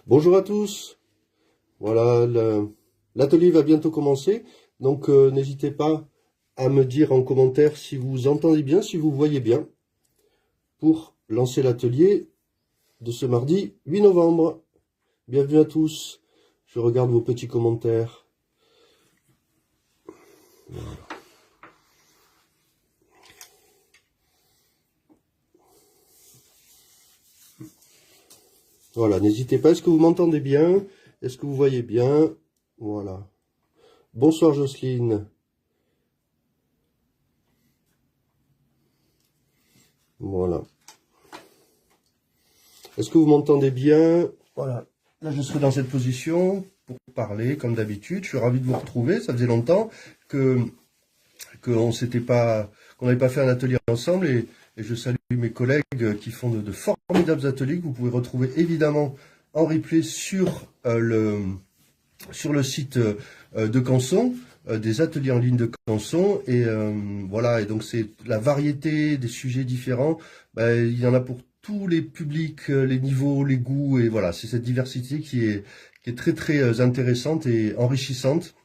Bonjour à tous. Voilà, l'atelier va bientôt commencer, donc n'hésitez pas à me dire en commentaire si vous entendez bien, si vous voyez bien, pour lancer l'atelier de ce mardi 8 novembre. Bienvenue à tous. Je regarde vos petits commentaires. Voilà, n'hésitez pas. Est-ce que vous m'entendez bien? Est-ce que vous voyez bien? Voilà. Bonsoir Jocelyne. Voilà. Est-ce que vous m'entendez bien? Voilà. Là, je serai dans cette position pour parler, comme d'habitude. Je suis ravi de vous retrouver. Ça faisait longtemps qu'on n'avait pas fait un atelier ensemble et je salue mes collègues qui font de formidables ateliers que vous pouvez retrouver évidemment en replay sur le site de Canson, des ateliers en ligne de Canson, et voilà, et donc c'est la variété des sujets différents, il y en a pour tous les publics, les niveaux, les goûts, et voilà, c'est cette diversité qui est très très intéressante et enrichissante,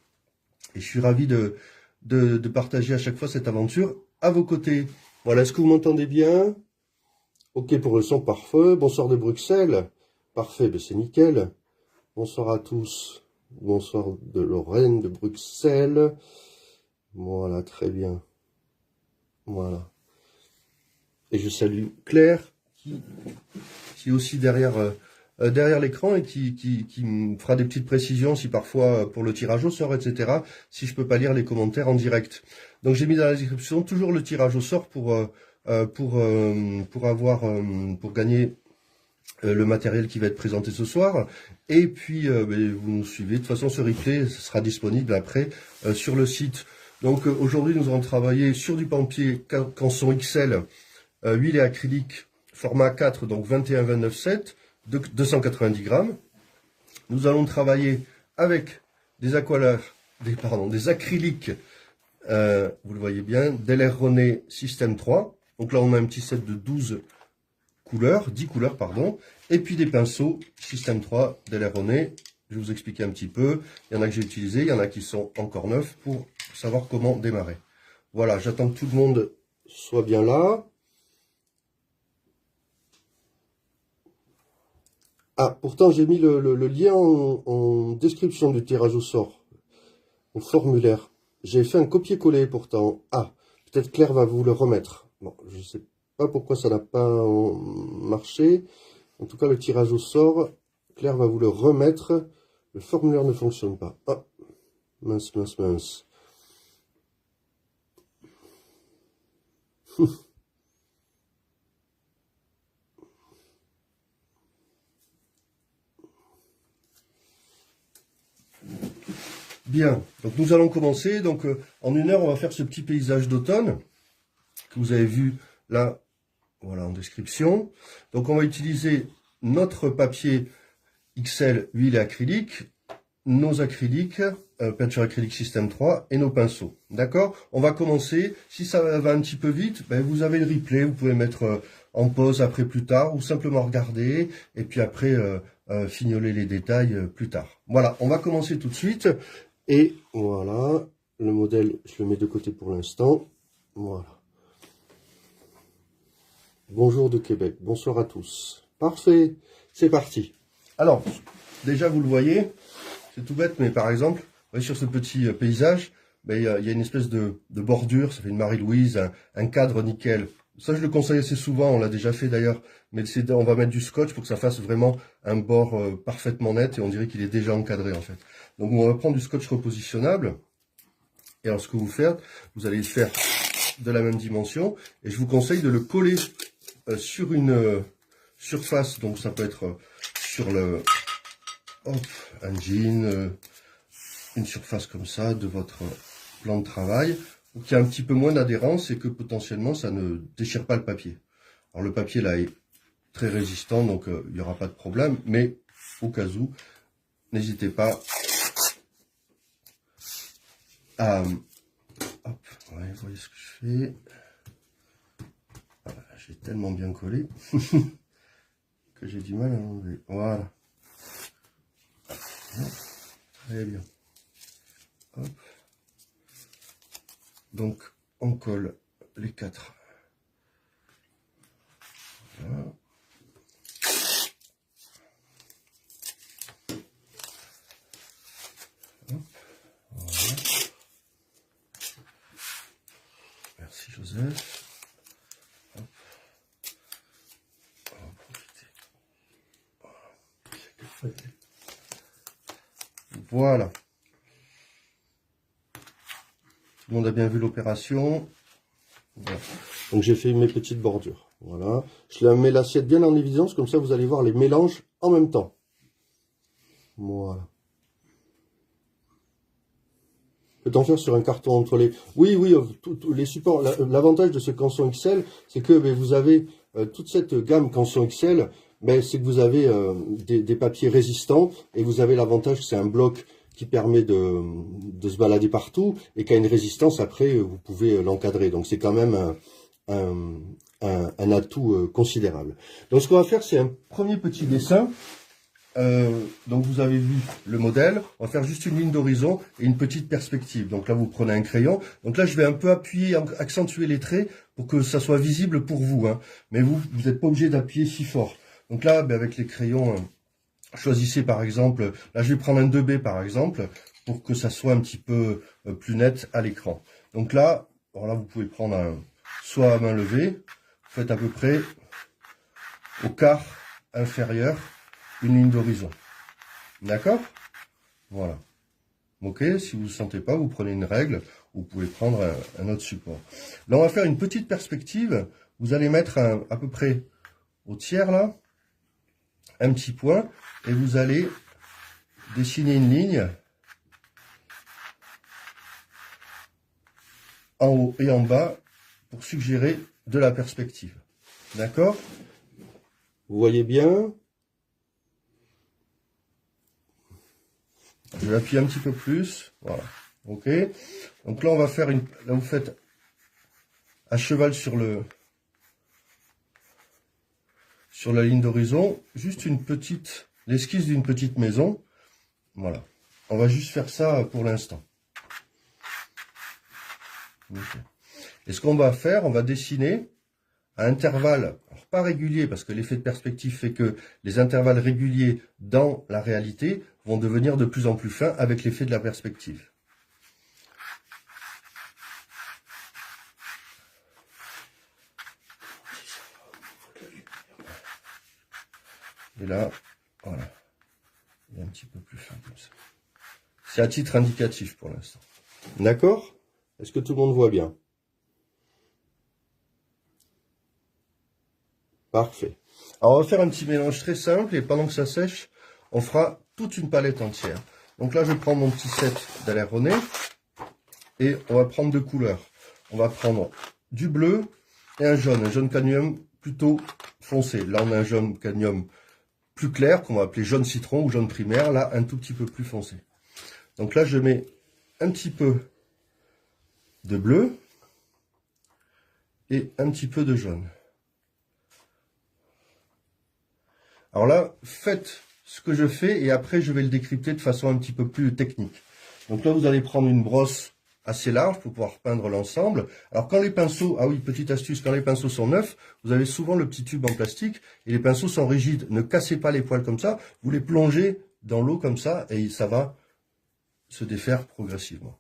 et je suis ravi de partager à chaque fois cette aventure à vos côtés. Voilà, est-ce que vous m'entendez bien? Ok pour le son, parfait. Bonsoir de Bruxelles. Parfait, ben c'est nickel. Bonsoir à tous. Bonsoir de Lorraine, de Bruxelles. Voilà, très bien. Voilà. Et je salue Claire, qui est aussi derrière l'écran et qui me fera des petites précisions si parfois, pour le tirage au sort, etc., si je peux pas lire les commentaires en direct. Donc j'ai mis dans la description toujours le tirage au sort pour gagner le matériel qui va être présenté ce soir. Et puis, vous nous suivez. De toute façon, ce replay sera disponible après sur le site. Donc, aujourd'hui, nous allons travailler sur du papier Canson XL, huile et acrylique, format 4, donc 21-29-7, 290 grammes. Nous allons travailler avec des des acryliques, vous le voyez bien, Daler-Rowney System 3. Donc là, on a un petit set de 10 couleurs, pardon, et puis des pinceaux Système 3 Daler-Rowney. Je vais vous expliquer un petit peu. Il y en a que j'ai utilisé, il y en a qui sont encore neufs pour savoir comment démarrer. Voilà, j'attends que tout le monde soit bien là. Ah, pourtant j'ai mis le lien en description du tirage au sort, au formulaire. J'ai fait un copier-coller pourtant. Ah, peut-être Claire va vous le remettre. Bon, je sais pas pourquoi ça n'a pas marché. En tout cas, le tirage au sort, Claire va vous le remettre. Le formulaire ne fonctionne pas. Ah, mince, mince, mince. Bien, donc nous allons commencer. Donc en 1 heure, on va faire ce petit paysage d'automne que vous avez vu là, voilà, en description. Donc on va utiliser notre papier XL, huile et acrylique, nos acryliques, peinture acrylique système 3 et nos pinceaux. D'accord? On va commencer. Si ça va un petit peu vite, vous avez le replay, vous pouvez mettre en pause après plus tard ou simplement regarder et puis après fignoler les détails plus tard. Voilà, on va commencer tout de suite. Et voilà, le modèle, je le mets de côté pour l'instant. Voilà. Bonjour de Québec, bonsoir à tous. Parfait, c'est parti. Alors, déjà vous le voyez, c'est tout bête, mais par exemple, vous voyez, sur ce petit paysage, il y a une espèce de bordure, ça fait une Marie-Louise, un cadre nickel. Ça, je le conseille assez souvent, on l'a déjà fait d'ailleurs, mais on va mettre du scotch pour que ça fasse vraiment un bord parfaitement net et on dirait qu'il est déjà encadré en fait. Donc on va prendre du scotch repositionnable, et alors ce que vous faites, vous allez le faire de la même dimension, et je vous conseille de le coller sur une surface, donc ça peut être sur un jean, une surface comme ça de votre plan de travail, ou qui a un petit peu moins d'adhérence et que potentiellement ça ne déchire pas le papier. Alors le papier là est très résistant, donc il n'y aura pas de problème, mais au cas où, n'hésitez pas à... Hop, ouais, vous voyez ce que je fais. Voilà, j'ai tellement bien collé que j'ai du mal à l'enlever. Voilà. Allez bien. Hop. Donc, on colle les 4. Voilà. Hop. Voilà. Merci Joseph. Hop. On va profiter. Voilà. Tout le monde a bien vu l'opération. Voilà. Donc j'ai fait mes petites bordures. Voilà. Je la mets l'assiette bien en évidence, comme ça vous allez voir les mélanges en même temps. Voilà. Peut-on faire sur un carton en toilette? Oui, oui, tous les supports. L'avantage de ce canson XL, c'est que vous avez toute cette gamme canson XL, c'est que vous avez des papiers résistants, et vous avez l'avantage que c'est un bloc qui permet de se balader partout, et qui a une résistance, après, vous pouvez l'encadrer. Donc c'est quand même un atout considérable. Donc ce qu'on va faire, c'est un premier petit dessin. Donc vous avez vu le modèle, on va faire juste une ligne d'horizon et une petite perspective. Donc là vous prenez un crayon, donc là je vais un peu appuyer, accentuer les traits pour que ça soit visible pour vous, hein. Mais vous n'êtes pas obligé d'appuyer si fort. Donc là avec les crayons, choisissez par exemple, là je vais prendre un 2B par exemple, pour que ça soit un petit peu plus net à l'écran. Donc là, voilà, vous pouvez prendre soit à main levée, vous faites à peu près au quart inférieur une ligne d'horizon. D'accord? Voilà. Ok, si vous ne sentez pas, vous prenez une règle, vous pouvez prendre un autre support. Là, on va faire une petite perspective. Vous allez mettre à peu près au tiers, là, un petit point, et vous allez dessiner une ligne en haut et en bas pour suggérer de la perspective. D'accord? Vous voyez bien? Je vais appuyer un petit peu plus. Voilà. Ok. Donc là, on va faire une. Là, vous faites à cheval sur la ligne d'horizon, juste l'esquisse d'une petite maison. Voilà. On va juste faire ça pour l'instant. Okay. Et ce qu'on va faire, on va dessiner à intervalles, alors pas réguliers, parce que l'effet de perspective fait que les intervalles réguliers dans la réalité vont devenir de plus en plus fins avec l'effet de la perspective. Et là, voilà, il est un petit peu plus fin comme ça. C'est à titre indicatif pour l'instant. D'accord? Est-ce que tout le monde voit bien? Parfait. Alors on va faire un petit mélange très simple, et pendant que ça sèche, on fera toute une palette entière. Donc là, je prends mon petit set d'Alerone, et on va prendre deux couleurs. On va prendre du bleu et un jaune cadmium plutôt foncé. Là, on a un jaune cadmium plus clair, qu'on va appeler jaune citron ou jaune primaire, là, un tout petit peu plus foncé. Donc là, je mets un petit peu de bleu et un petit peu de jaune. Alors là, faites ce que je fais et après, je vais le décrypter de façon un petit peu plus technique. Donc là, vous allez prendre une brosse assez large pour pouvoir peindre l'ensemble. Alors quand les pinceaux, ah oui, petite astuce, quand les pinceaux sont neufs, vous avez souvent le petit tube en plastique et les pinceaux sont rigides. Ne cassez pas les poils comme ça, vous les plongez dans l'eau comme ça et ça va se défaire progressivement.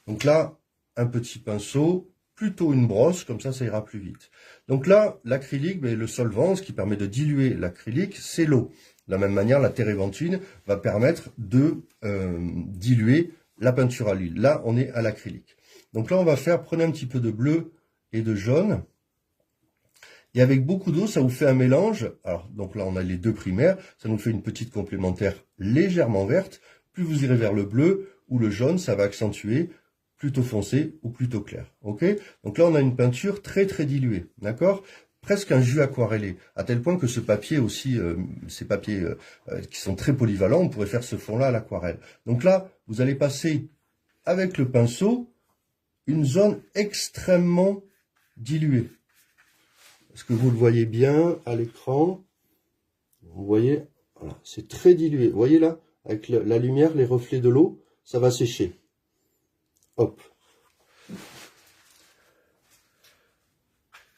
Donc là, un petit pinceau, plutôt une brosse, comme ça ira plus vite. Donc là, l'acrylique, le solvant, ce qui permet de diluer l'acrylique, c'est l'eau. De la même manière, la térébenthine va permettre de diluer la peinture à l'huile. Là, on est à l'acrylique. Donc là, on va faire, prenez un petit peu de bleu et de jaune. Et avec beaucoup d'eau, ça vous fait un mélange. Alors, donc là, on a les deux primaires. Ça nous fait une petite complémentaire légèrement verte. Plus vous irez vers le bleu ou le jaune, ça va accentuer plutôt foncé ou plutôt clair. Ok? Donc là, on a une peinture très très diluée. D'accord? Presque un jus aquarellé, à tel point que ce papier aussi, ces papiers qui sont très polyvalents, on pourrait faire ce fond-là à l'aquarelle. Donc là, vous allez passer avec le pinceau une zone extrêmement diluée. Est-ce que vous le voyez bien à l'écran? Vous voyez, voilà, c'est très dilué. Vous voyez là, avec la lumière, les reflets de l'eau, ça va sécher. Hop.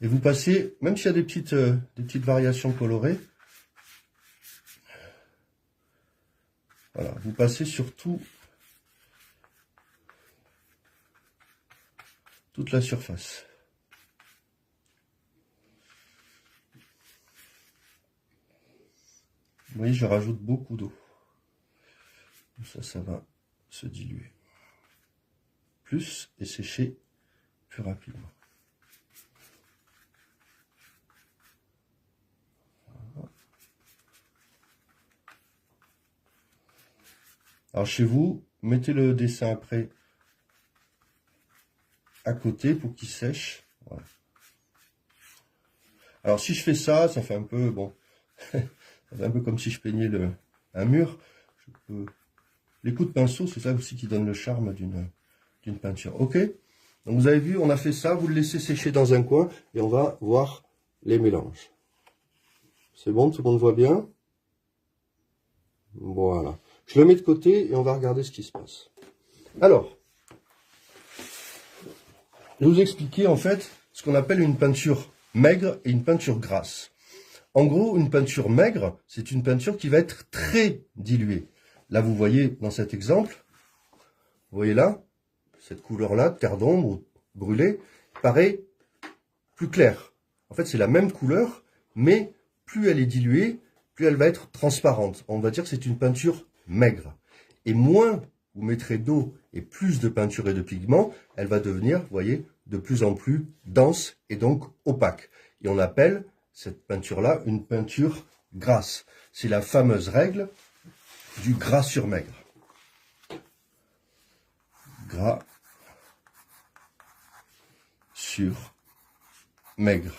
Et vous passez, même s'il y a des petites variations colorées, voilà, vous passez sur toute la surface. Vous voyez, je rajoute beaucoup d'eau. Ça va se diluer plus et sécher plus rapidement. Alors chez vous, mettez le dessin après à côté pour qu'il sèche. Voilà. Alors si je fais ça, ça fait un peu, bon, ça fait un peu comme si je peignais un mur. Les coups de pinceau, c'est ça aussi qui donne le charme d'une peinture. Ok, donc vous avez vu, on a fait ça, vous le laissez sécher dans un coin et on va voir les mélanges. C'est bon, tout le monde voit bien? Voilà. Je le mets de côté et on va regarder ce qui se passe. Alors, je vais vous expliquer en fait ce qu'on appelle une peinture maigre et une peinture grasse. En gros, une peinture maigre, c'est une peinture qui va être très diluée. Là, vous voyez dans cet exemple, vous voyez là, cette couleur-là, terre d'ombre, brûlée, paraît plus claire. En fait, c'est la même couleur, mais plus elle est diluée, plus elle va être transparente. On va dire que c'est une peinture maigre. Et moins vous mettrez d'eau et plus de peinture et de pigments, elle va devenir, vous voyez, de plus en plus dense et donc opaque. Et on appelle cette peinture-là une peinture grasse. C'est la fameuse règle du gras sur maigre. Gras sur maigre.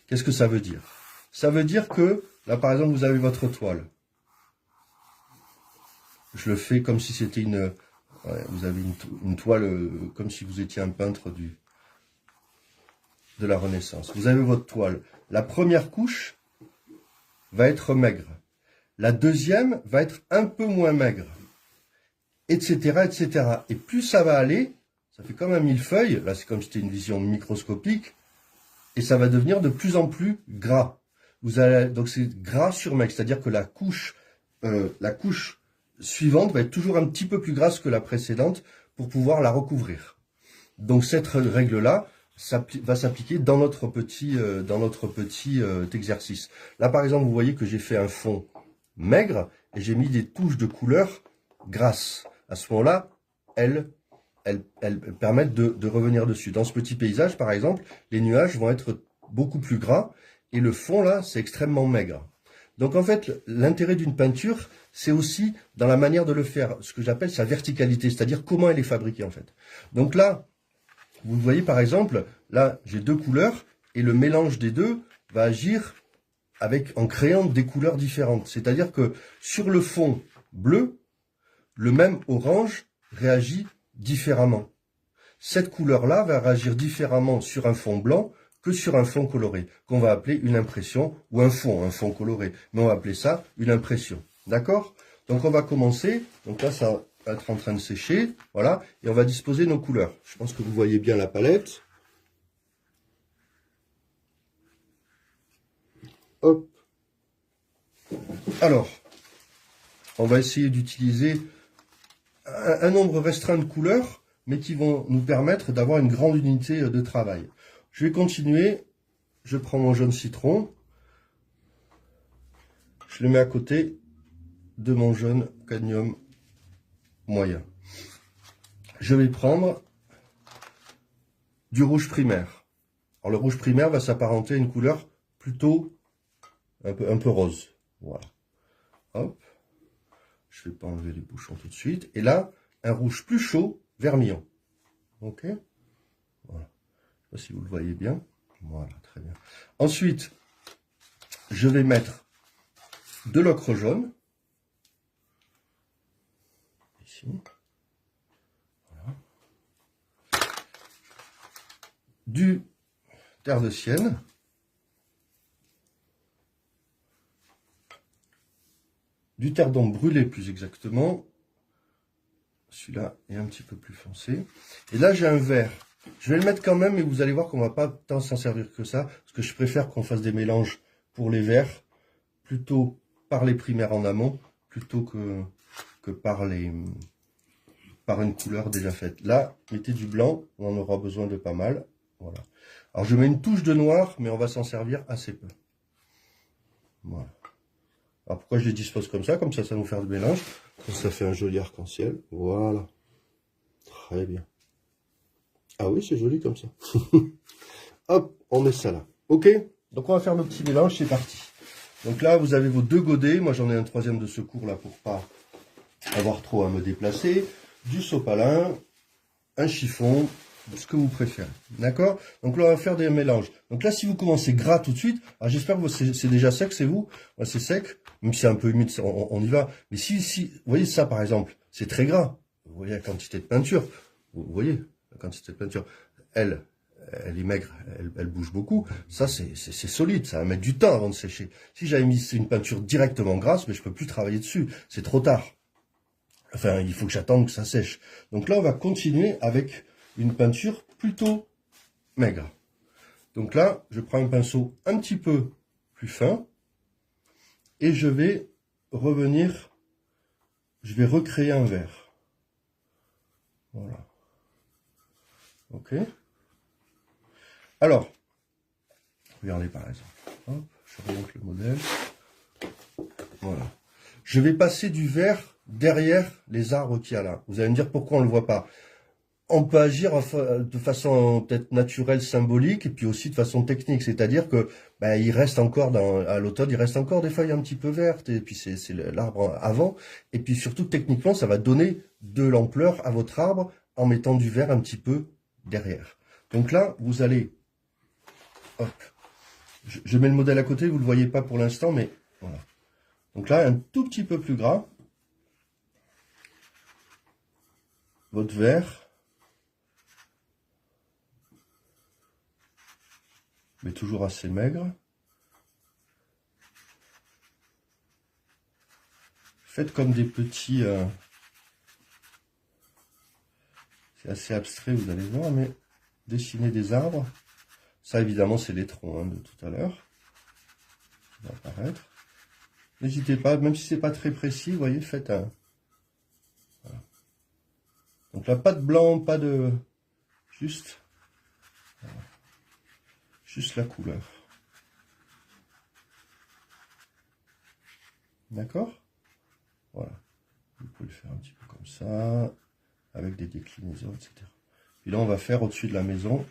Qu'est-ce que ça veut dire? Ça veut dire que, là par exemple, vous avez votre toile. Je le fais comme si c'était vous avez une toile, comme si vous étiez un peintre de la Renaissance. Vous avez votre toile. La première couche va être maigre. La deuxième va être un peu moins maigre. Etc., etc. Et plus ça va aller, ça fait comme un millefeuille. Là, c'est comme si c'était une vision microscopique. Et ça va devenir de plus en plus gras. Donc c'est gras sur maigre. C'est-à-dire que la couche suivante va être toujours un petit peu plus grasse que la précédente pour pouvoir la recouvrir. Donc cette règle-là va s'appliquer dans notre petit exercice. Là par exemple, vous voyez que j'ai fait un fond maigre et j'ai mis des touches de couleur grasses. À ce moment-là, elles permettent de revenir dessus. Dans ce petit paysage, par exemple, les nuages vont être beaucoup plus gras et le fond là, c'est extrêmement maigre. Donc en fait, l'intérêt d'une peinture, c'est aussi dans la manière de le faire, ce que j'appelle sa verticalité, c'est-à-dire comment elle est fabriquée en fait. Donc là, vous voyez par exemple, là j'ai deux couleurs et le mélange des deux va agir en créant des couleurs différentes. C'est-à-dire que sur le fond bleu, le même orange réagit différemment. Cette couleur-là va réagir différemment sur un fond blanc que sur un fond coloré, qu'on va appeler une impression, ou un fond coloré. Mais on va appeler ça une impression. D'accord? Donc on va commencer. Donc là, ça va être en train de sécher. Voilà. Et on va disposer nos couleurs. Je pense que vous voyez bien la palette. Hop. Alors, on va essayer d'utiliser un nombre restreint de couleurs, mais qui vont nous permettre d'avoir une grande unité de travail. Je vais continuer. Je prends mon jaune citron. Je le mets à côté de mon jaune cadmium moyen. Je vais prendre du rouge primaire. Alors le rouge primaire va s'apparenter à une couleur plutôt un peu rose. Voilà. Hop. Je ne vais pas enlever les bouchons tout de suite. Et là, un rouge plus chaud, vermillon. Ok. Voilà. Je ne sais pas si vous le voyez bien. Voilà, très bien. Ensuite, je vais mettre de l'ocre jaune. Ici. Voilà. Du terre de sienne. du terre d'ombre brûlé plus exactement. Celui-là est un petit peu plus foncé. Et là, j'ai un vert. Je vais le mettre quand même, mais vous allez voir qu'on va pas tant s'en servir que ça, parce que je préfère qu'on fasse des mélanges pour les verts, plutôt par les primaires en amont, plutôt que par une couleur déjà faite. Là, mettez du blanc, on en aura besoin de pas mal. Voilà. Alors, je mets une touche de noir, mais on va s'en servir assez peu. Voilà. Alors, pourquoi je les dispose comme ça ça nous fait le mélange. Ça fait un joli arc-en-ciel. Voilà. Très bien. Ah oui, c'est joli comme ça. Hop, on met ça là. Ok, donc on va faire nos petits mélanges, c'est parti. Donc là, vous avez vos 2 godets. Moi, j'en ai un 3e de secours là pour pas avoir trop à me déplacer. Du sopalin, un chiffon, ce que vous préférez. D'accord? Donc là, on va faire des mélanges. Donc là, si vous commencez gras tout de suite, j'espère que c'est déjà sec, c'est vous? Moi, c'est sec, même si c'est un peu humide, on y va. Mais si, vous voyez ça par exemple, c'est très gras. Vous voyez la quantité de peinture. Vous voyez la quantité de peinture. Elle est maigre, elle bouge beaucoup. Ça, c'est solide, ça va mettre du temps avant de sécher. Si j'avais mis une peinture directement grasse, mais je peux plus travailler dessus. C'est trop tard. Enfin, il faut que j'attende que ça sèche. Donc là, on va continuer avec une peinture plutôt maigre. Donc là, je prends un pinceau un petit peu plus fin et je vais revenir, je vais recréer un vert. Voilà. Ok. Alors, regardez par exemple. Hop, je remonte le modèle. Voilà. Je vais passer du vert derrière les arbres qu'il y a là. Vous allez me dire pourquoi on ne le voit pas. On peut agir de façon peut-être naturelle, symbolique, et puis aussi de façon technique. C'est-à-dire que il reste encore, à l'automne, il reste encore des feuilles un petit peu vertes, et puis c'est l'arbre avant. Et puis surtout, techniquement, ça va donner de l'ampleur à votre arbre en mettant du vert un petit peu derrière. Donc là, vous allez... Hop, je mets le modèle à côté, vous ne le voyez pas pour l'instant, mais voilà. Donc là, un tout petit peu plus gras. Votre vert. Mais toujours assez maigre. Faites comme des petits... c'est assez abstrait, vous allez voir, mais dessinez des arbres. Ça, évidemment, c'est les troncs de tout à l'heure. Ça va apparaître. N'hésitez pas, même si c'est pas très précis, vous voyez, faites un... Voilà. Donc là, pas de blanc, pas de... Juste... Voilà. Juste la couleur. D'accord? Voilà. Vous pouvez le faire un petit peu comme ça, avec des déclinaisons, etc. Puis là, on va faire au-dessus de la maison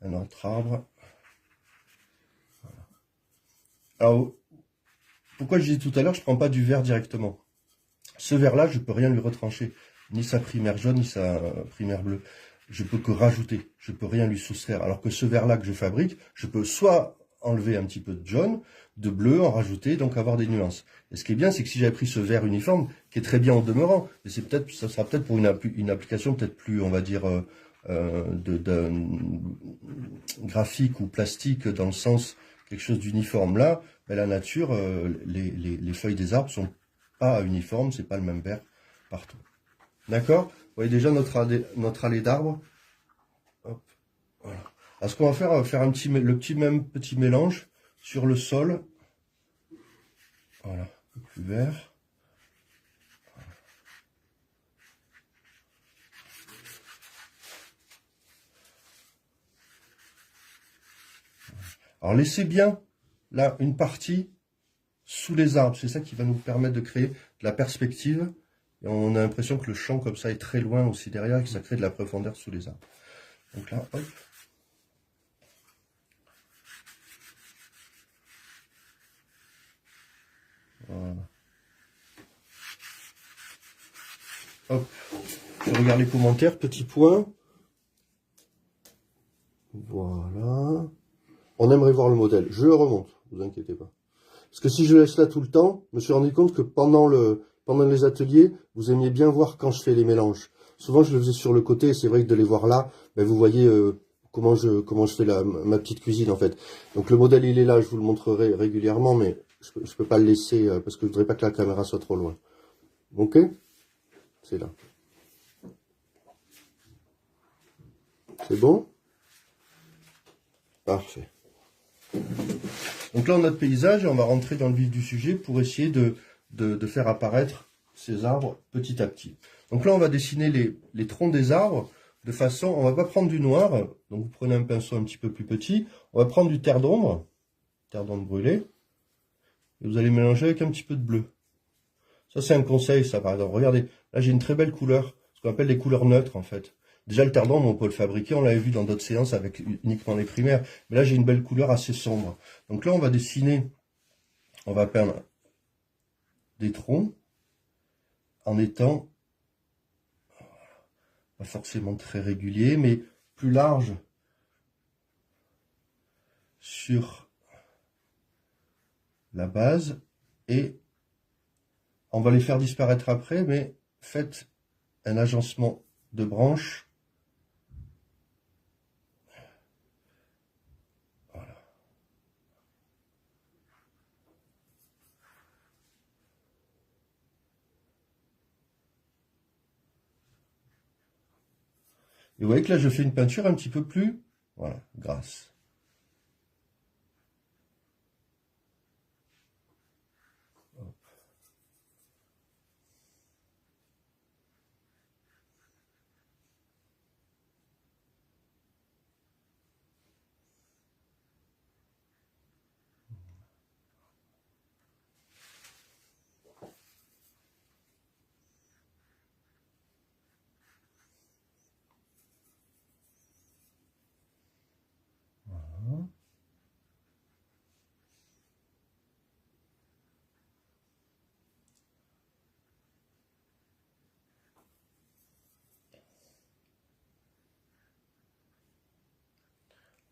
un autre arbre. Voilà. Alors, pourquoi je disais tout à l'heure, je ne prends pas du vert directement. Ce vert-là, je ne peux rien lui retrancher. Ni sa primaire jaune, ni sa primaire bleue. Je peux que rajouter. Je ne peux rien lui soustraire. Alors que ce vert-là que je fabrique, je peux soit enlever un petit peu de jaune, de bleu, en rajouter, donc avoir des nuances. Et ce qui est bien, c'est que si j'avais pris ce vert uniforme, qui est très bien en demeurant, mais ça sera peut-être pour une application peut-être plus, on va dire, graphique ou plastique, dans le sens quelque chose d'uniforme. Là, la nature, les feuilles des arbres sont pas uniformes, c'est pas le même vert partout. D'accord? Vous voyez déjà notre allée d'arbres. Voilà. Alors, ce qu'on va faire, on va faire le petit mélange sur le sol. Voilà, un peu plus vert. Voilà. Alors, laissez bien, là, une partie sous les arbres. C'est ça qui va nous permettre de créer de la perspective. Et on a l'impression que le champ, comme ça, est très loin aussi derrière et que ça crée de la profondeur sous les arbres. Donc là, hop. Voilà. Hop. Je regarde les commentaires, petit point. Voilà. On aimerait voir le modèle. Je le remonte, ne vous inquiétez pas. Parce que si je laisse là tout le temps, je me suis rendu compte que pendant les ateliers, vous aimiez bien voir quand je fais les mélanges. Souvent, je le faisais sur le côté, et c'est vrai que de les voir là, vous voyez comment je fais ma petite cuisine, en fait. Donc, le modèle, il est là, je vous le montrerai régulièrement, mais je peux pas le laisser parce que je voudrais pas que la caméra soit trop loin. Ok? C'est là. C'est bon? Parfait. Donc là, on a notre paysage et on va rentrer dans le vif du sujet pour essayer de faire apparaître ces arbres petit à petit. Donc là, on va dessiner les troncs des arbres de façon... On va pas prendre du noir, donc vous prenez un pinceau un petit peu plus petit. On va prendre du terre d'ombre brûlé, et vous allez mélanger avec un petit peu de bleu. Ça, c'est un conseil, ça, par exemple. Regardez, là, j'ai une très belle couleur, ce qu'on appelle les couleurs neutres, en fait. Déjà, le terre d'ombre, on peut le fabriquer, on l'avait vu dans d'autres séances avec uniquement les primaires. Mais là, j'ai une belle couleur assez sombre. Donc là, on va dessiner, on va peindre des troncs en étant pas forcément très régulier, mais plus large sur la base. Et on va les faire disparaître après, mais faites un agencement de branches. Et vous voyez que là, je fais une peinture un petit peu plus, voilà, grasse.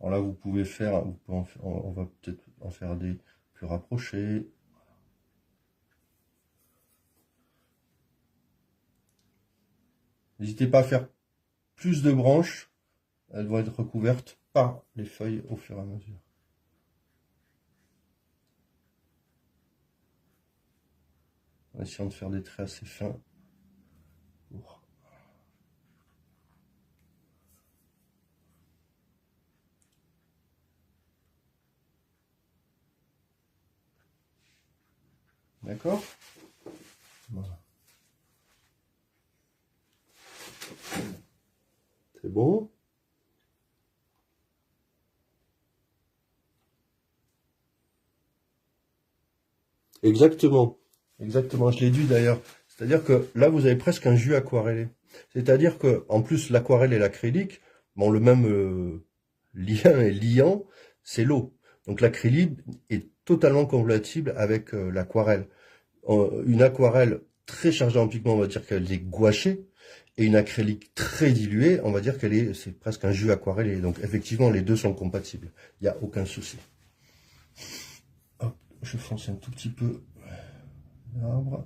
Alors là, vous pouvez faire, on va peut-être en faire des plus rapprochés. N'hésitez pas à faire plus de branches. Elles vont être recouvertes par les feuilles au fur et à mesure. En essayant de faire des traits assez fins. D'accord? Voilà. C'est bon? Exactement. Exactement, je l'ai dit d'ailleurs. C'est-à-dire que là, vous avez presque un jus aquarellé. C'est-à-dire que, en plus, l'aquarelle et l'acrylique, bon, le même lien et liant, c'est l'eau. Donc l'acrylique est totalement compatible avec l'aquarelle. Une aquarelle très chargée en pigments, on va dire qu'elle est gouachée, et une acrylique très diluée, on va dire c'est presque un jus aquarellé. Donc effectivement, les deux sont compatibles. Il n'y a aucun souci. Hop, je fonce un tout petit peu l'arbre.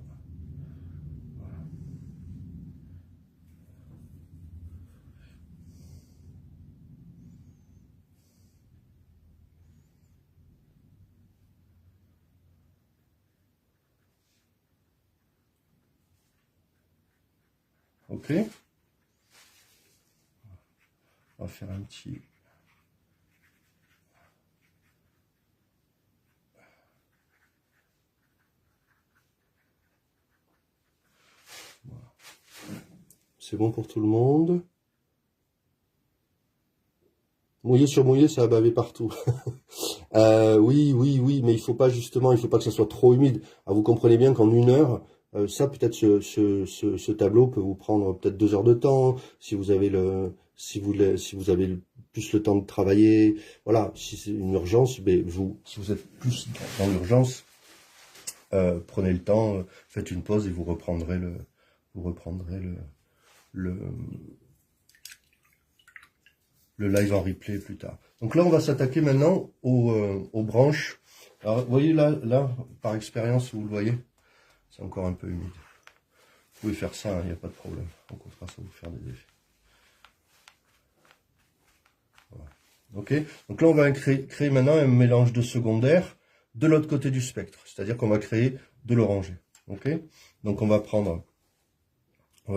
Ok. On va faire un petit... Voilà. C'est bon pour tout le monde. Mouillé sur mouillé, ça a bavé partout. Oui, mais il faut pas justement, il faut pas que ça soit trop humide. Ah, vous comprenez bien qu'en 1 heure, ça peut-être ce tableau peut vous prendre peut-être 2 heures de temps, si vous avez si vous avez plus le temps de travailler. Voilà, si c'est une urgence, mais si vous êtes plus dans l'urgence, prenez le temps, faites une pause et vous reprendrez le live en replay plus tard. Donc là, on va s'attaquer maintenant aux branches. Alors, vous voyez là, par expérience, vous le voyez, c'est encore un peu humide. Vous pouvez faire ça, il n'y a pas de problème. Donc on fera ça, vous faire des effets. Voilà. Ok, donc là, on va créer maintenant un mélange de secondaires de l'autre côté du spectre. C'est-à-dire qu'on va créer de l'orangé. Ok? Donc on va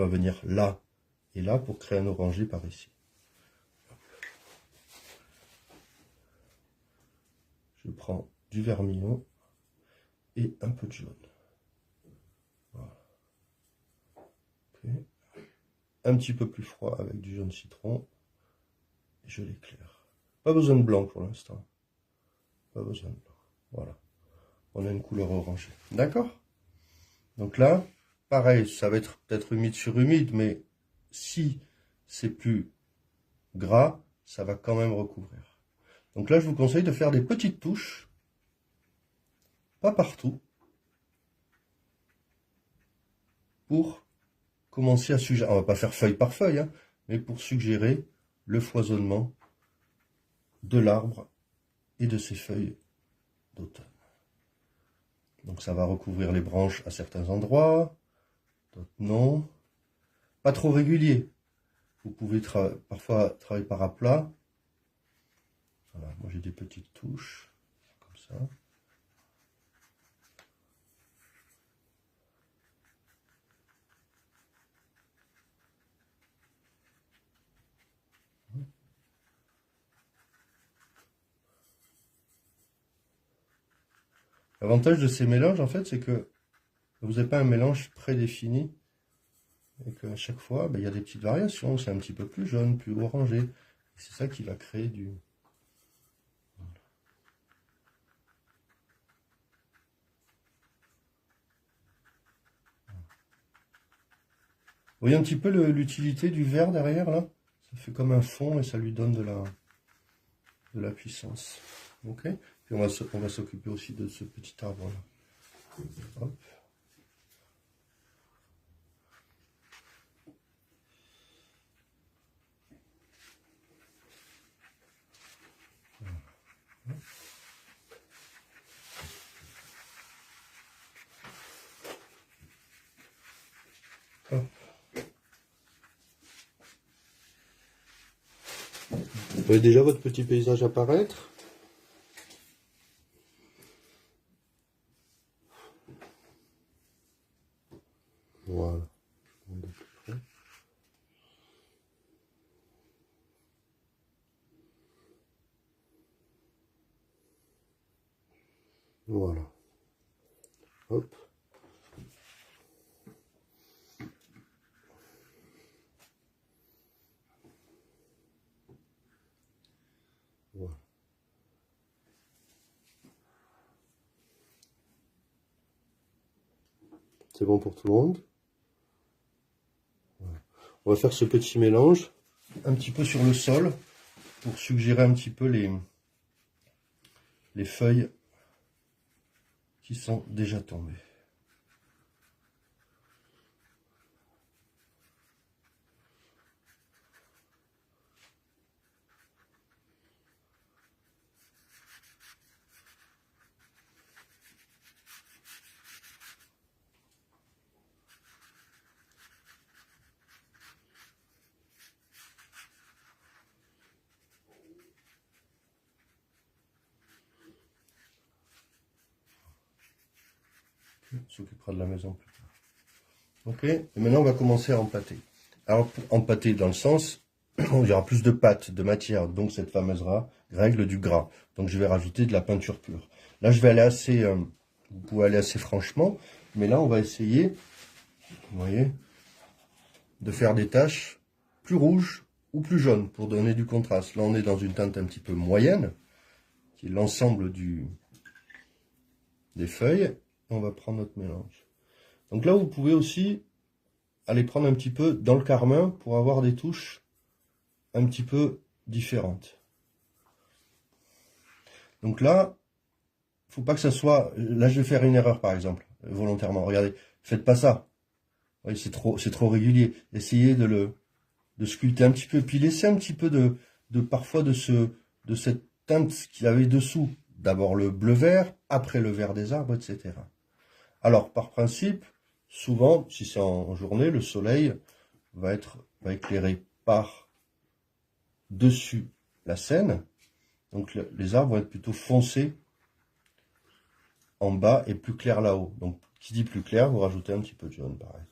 venir là et là pour créer un orangé par ici. Je prends du vermillon et un peu de jaune. Voilà. Okay. Un petit peu plus froid avec du jaune citron. Et je l'éclaire. Pas besoin de blanc pour l'instant. Pas besoin de blanc. Voilà. On a une couleur orangée. D'accord? Donc là, pareil, ça va être peut-être humide sur humide, mais si c'est plus gras, ça va quand même recouvrir. Donc là, je vous conseille de faire des petites touches, pas partout, pour commencer à suggérer, on va pas faire feuille par feuille, hein, mais pour suggérer le foisonnement de l'arbre et de ses feuilles d'automne. Donc ça va recouvrir les branches à certains endroits, d'autres non. Pas trop régulier. Vous pouvez parfois travailler par à plat. Voilà, moi j'ai des petites touches, comme ça. L'avantage de ces mélanges, en fait, c'est que vous n'avez pas un mélange prédéfini et qu'à chaque fois, il y a des petites variations. C'est un petit peu plus jaune, plus orangé. C'est ça qui va créer du... Voilà. Vous voyez un petit peu l'utilité du vert derrière, là? Ça fait comme un fond et ça lui donne de la puissance. Ok? Puis on va s'occuper aussi de ce petit arbre-là. Hop. Hop. Vous voyez déjà votre petit paysage apparaître. Voilà. Voilà. Hop. Voilà. C'est bon pour tout le monde. Voilà. On va faire ce petit mélange un petit peu sur le sol pour suggérer un petit peu les feuilles qui sont déjà tombées. On s'occupera de la maison plus tard. Ok, et maintenant on va commencer à empâter. Alors pour empâter dans le sens, il y aura plus de pâte, de matière, donc cette fameuse règle du gras. Donc je vais rajouter de la peinture pure. Là je vais aller assez, vous pouvez aller assez franchement, mais là on va essayer, vous voyez, de faire des taches plus rouges ou plus jaunes pour donner du contraste. Là on est dans une teinte un petit peu moyenne, qui est l'ensemble des feuilles. On va prendre notre mélange. Donc là, vous pouvez aussi aller prendre un petit peu dans le carmin pour avoir des touches un petit peu différentes. Donc là, faut pas que ça soit... Là, je vais faire une erreur, par exemple, volontairement. Regardez, faites pas ça. Oui, c'est trop régulier. Essayez de sculpter un petit peu, puis laissez un petit peu parfois de cette teinte qu'il y avait dessous. D'abord le bleu-vert, après le vert des arbres, etc. Alors, par principe, souvent, si c'est en journée, le soleil va éclairer par dessus la scène. Donc les arbres vont être plutôt foncés en bas et plus clair là-haut. Donc, qui dit plus clair, vous rajoutez un petit peu de jaune, par exemple.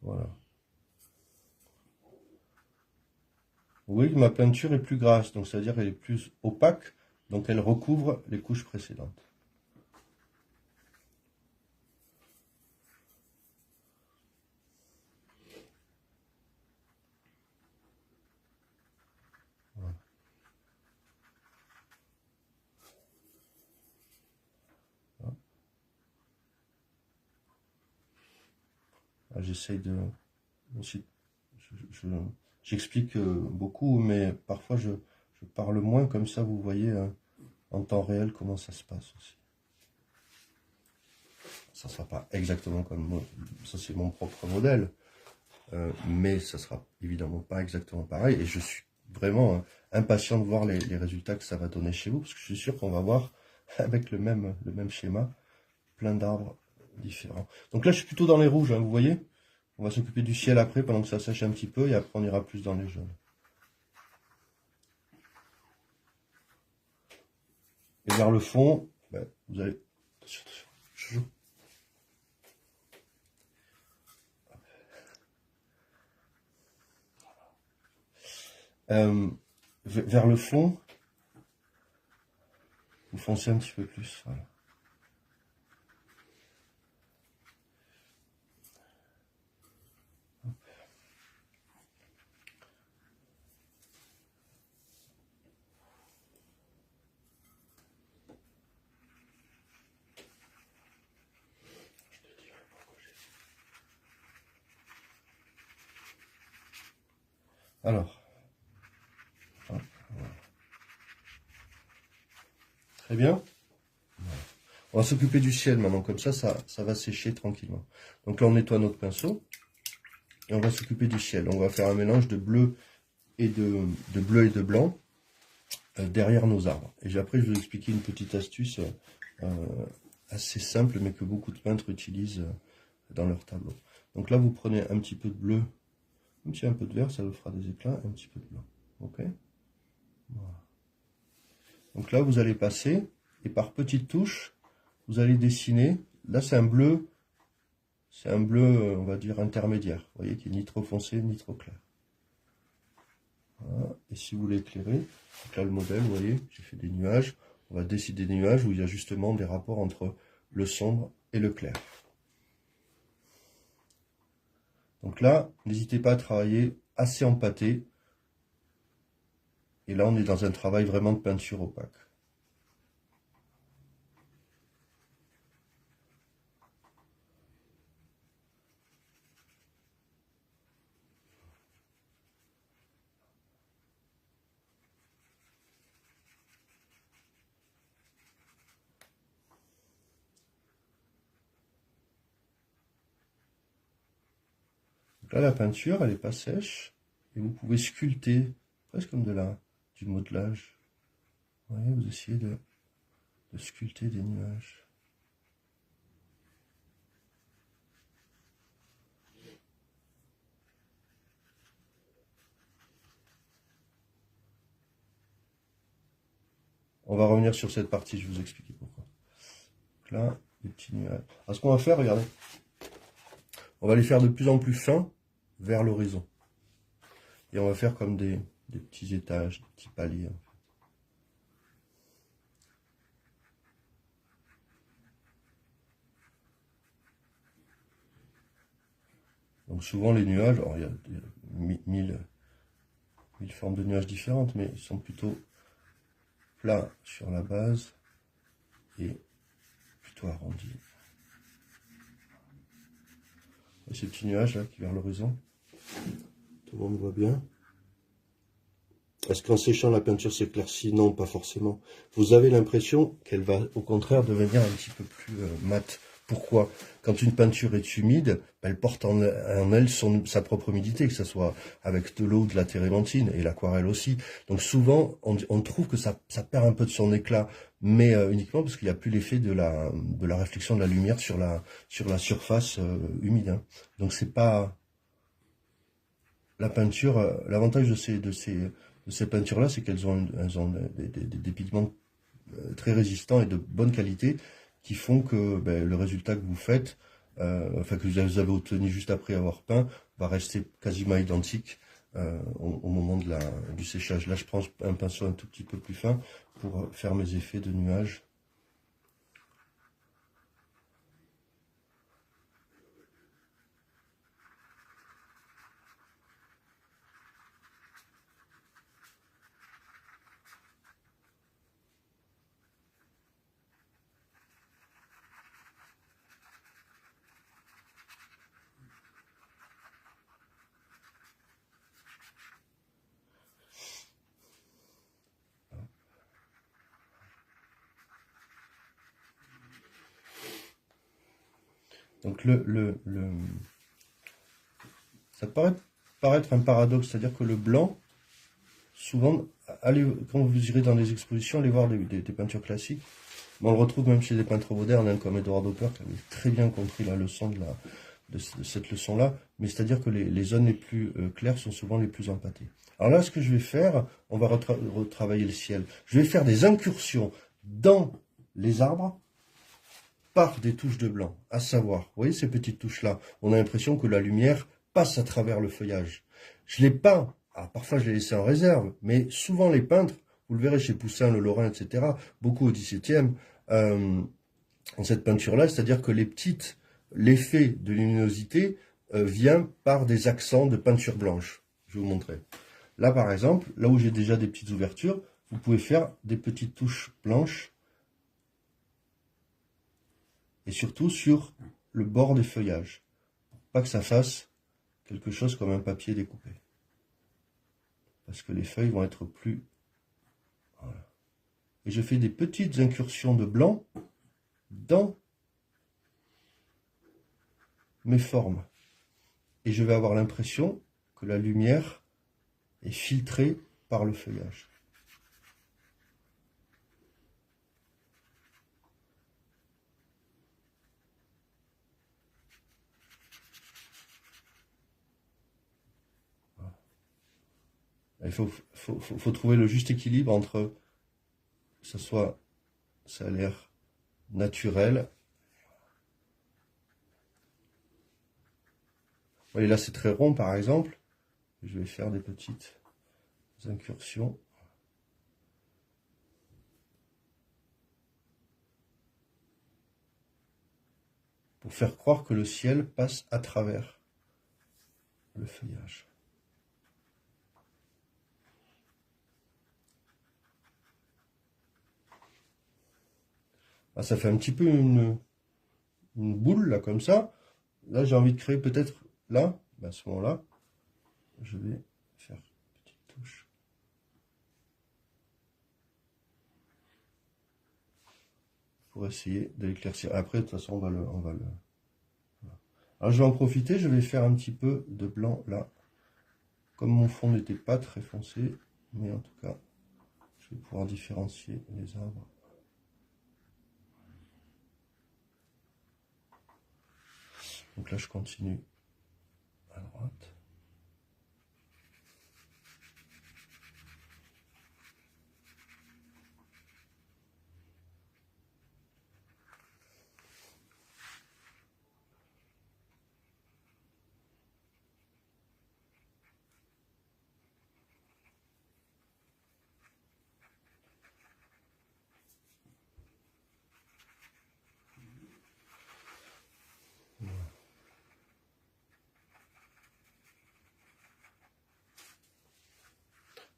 Voilà. Vous voyez que ma peinture est plus grasse, donc c'est-à-dire qu'elle est plus opaque, donc elle recouvre les couches précédentes. Voilà. J'essaye de... J'explique beaucoup, mais parfois je parle moins, comme ça vous voyez en temps réel comment ça se passe aussi. Ça ne sera pas exactement comme moi, ça c'est mon propre modèle, mais ça sera évidemment pas exactement pareil, et je suis vraiment impatient de voir les résultats que ça va donner chez vous, parce que je suis sûr qu'on va voir avec le même schéma, plein d'arbres différents. Donc là je suis plutôt dans les rouges, hein, vous voyez. On va s'occuper du ciel après, pendant que ça sèche un petit peu, et après on ira plus dans les jaunes. Et vers le fond, ben, vous allez... Attention, attention, je joue. Vers le fond, vous foncez un petit peu plus, voilà. Alors, hop, voilà. Très bien. Voilà. On va s'occuper du ciel maintenant, comme ça va sécher tranquillement. Donc là, on nettoie notre pinceau, et on va s'occuper du ciel. On va faire un mélange de bleu et de bleu et de blanc derrière nos arbres. Et après, je vais vous expliquer une petite astuce assez simple, mais que beaucoup de peintres utilisent dans leur tableau. Donc là, vous prenez un petit peu de bleu, un peu de vert, ça vous fera des éclats, un petit peu de blanc. Ok. Voilà. Donc là, vous allez passer, et par petites touches, vous allez dessiner. Là, c'est un bleu, on va dire, intermédiaire. Vous voyez, qui est ni trop foncé, ni trop clair. Voilà. Et si vous voulez éclairer, donc là, le modèle, vous voyez, j'ai fait des nuages. On va dessiner des nuages où il y a justement des rapports entre le sombre et le clair. Donc là, n'hésitez pas à travailler assez empâté. Et là, on est dans un travail vraiment de peinture opaque. Donc là, la peinture, elle n'est pas sèche. Et vous pouvez sculpter, presque comme du modelage. Vous voyez, vous essayez de sculpter des nuages. On va revenir sur cette partie, je vais vous expliquer pourquoi. Donc là, des petits nuages. Alors, ce qu'on va faire, regardez. On va les faire de plus en plus fins vers l'horizon. Et on va faire comme des petits étages, des petits paliers. Donc souvent les nuages, alors il y a mille formes de nuages différentes, mais ils sont plutôt plats sur la base et plutôt arrondis. Et ces petits nuages là qui vers l'horizon, tout le monde voit bien. Est-ce qu'en séchant la peinture s'éclaircit? Non, pas forcément. Vous avez l'impression qu'elle va au contraire devenir un petit peu plus mate. Pourquoi? Quand une peinture est humide, elle porte en elle sa propre humidité, que ce soit avec de l'eau, de la térébenthine, et l'aquarelle aussi. Donc souvent, on trouve que ça perd un peu de son éclat, mais uniquement parce qu'il n'y a plus l'effet de la réflexion de la lumière sur la surface humide. Hein. Donc c'est pas... la peinture, l'avantage de ces peintures-là, c'est elles ont des pigments très résistants et de bonne qualité qui font que ben, le résultat que vous faites, enfin que vous avez obtenu juste après avoir peint, va rester quasiment identique au moment du séchage. Là, je prends un pinceau un tout petit peu plus fin pour faire mes effets de nuages. Donc ça peut paraître un paradoxe, c'est-à-dire que le blanc, souvent, quand vous irez dans les expositions, allez voir des peintures classiques. On le retrouve même chez des peintres modernes, hein, comme Edward Hopper, qui avait très bien compris la leçon de cette leçon-là. Mais c'est-à-dire que les zones les plus claires sont souvent les plus empâtées. Alors là, ce que je vais faire, on va retravailler le ciel. Je vais faire des incursions dans les arbres par des touches de blanc. À savoir, vous voyez ces petites touches-là, on a l'impression que la lumière passe à travers le feuillage. Je l'ai peint. Alors, parfois, je l'ai laissé en réserve, mais souvent les peintres, vous le verrez chez Poussin, Le Lorrain, etc., beaucoup au XVIIe, dans cette peinture-là, c'est-à-dire que l'effet de luminosité vient par des accents de peinture blanche. Je vais vous montrer. Là, par exemple, là où j'ai déjà des petites ouvertures, vous pouvez faire des petites touches blanches et surtout sur le bord des feuillages, pour pas que ça fasse quelque chose comme un papier découpé. Parce que les feuilles vont être plus... Voilà. Et je fais des petites incursions de blanc dans mes formes. Et je vais avoir l'impression que la lumière est filtrée par le feuillage. Voilà. Il faut trouver le juste équilibre entre ça a l'air naturel. Vous voyez, là c'est très rond par exemple. Je vais faire des petites incursions. Pour faire croire que le ciel passe à travers le feuillage. Ah, ça fait un petit peu une boule là comme ça. Là j'ai envie de créer peut-être là, à ce moment-là, je vais faire une petite touche. Pour essayer de l'éclaircir. Après, de toute façon, on va le... Voilà. Alors, je vais en profiter, je vais faire un petit peu de blanc là. Comme mon fond n'était pas très foncé, mais en tout cas, je vais pouvoir différencier les arbres. Donc là, je continue à droite.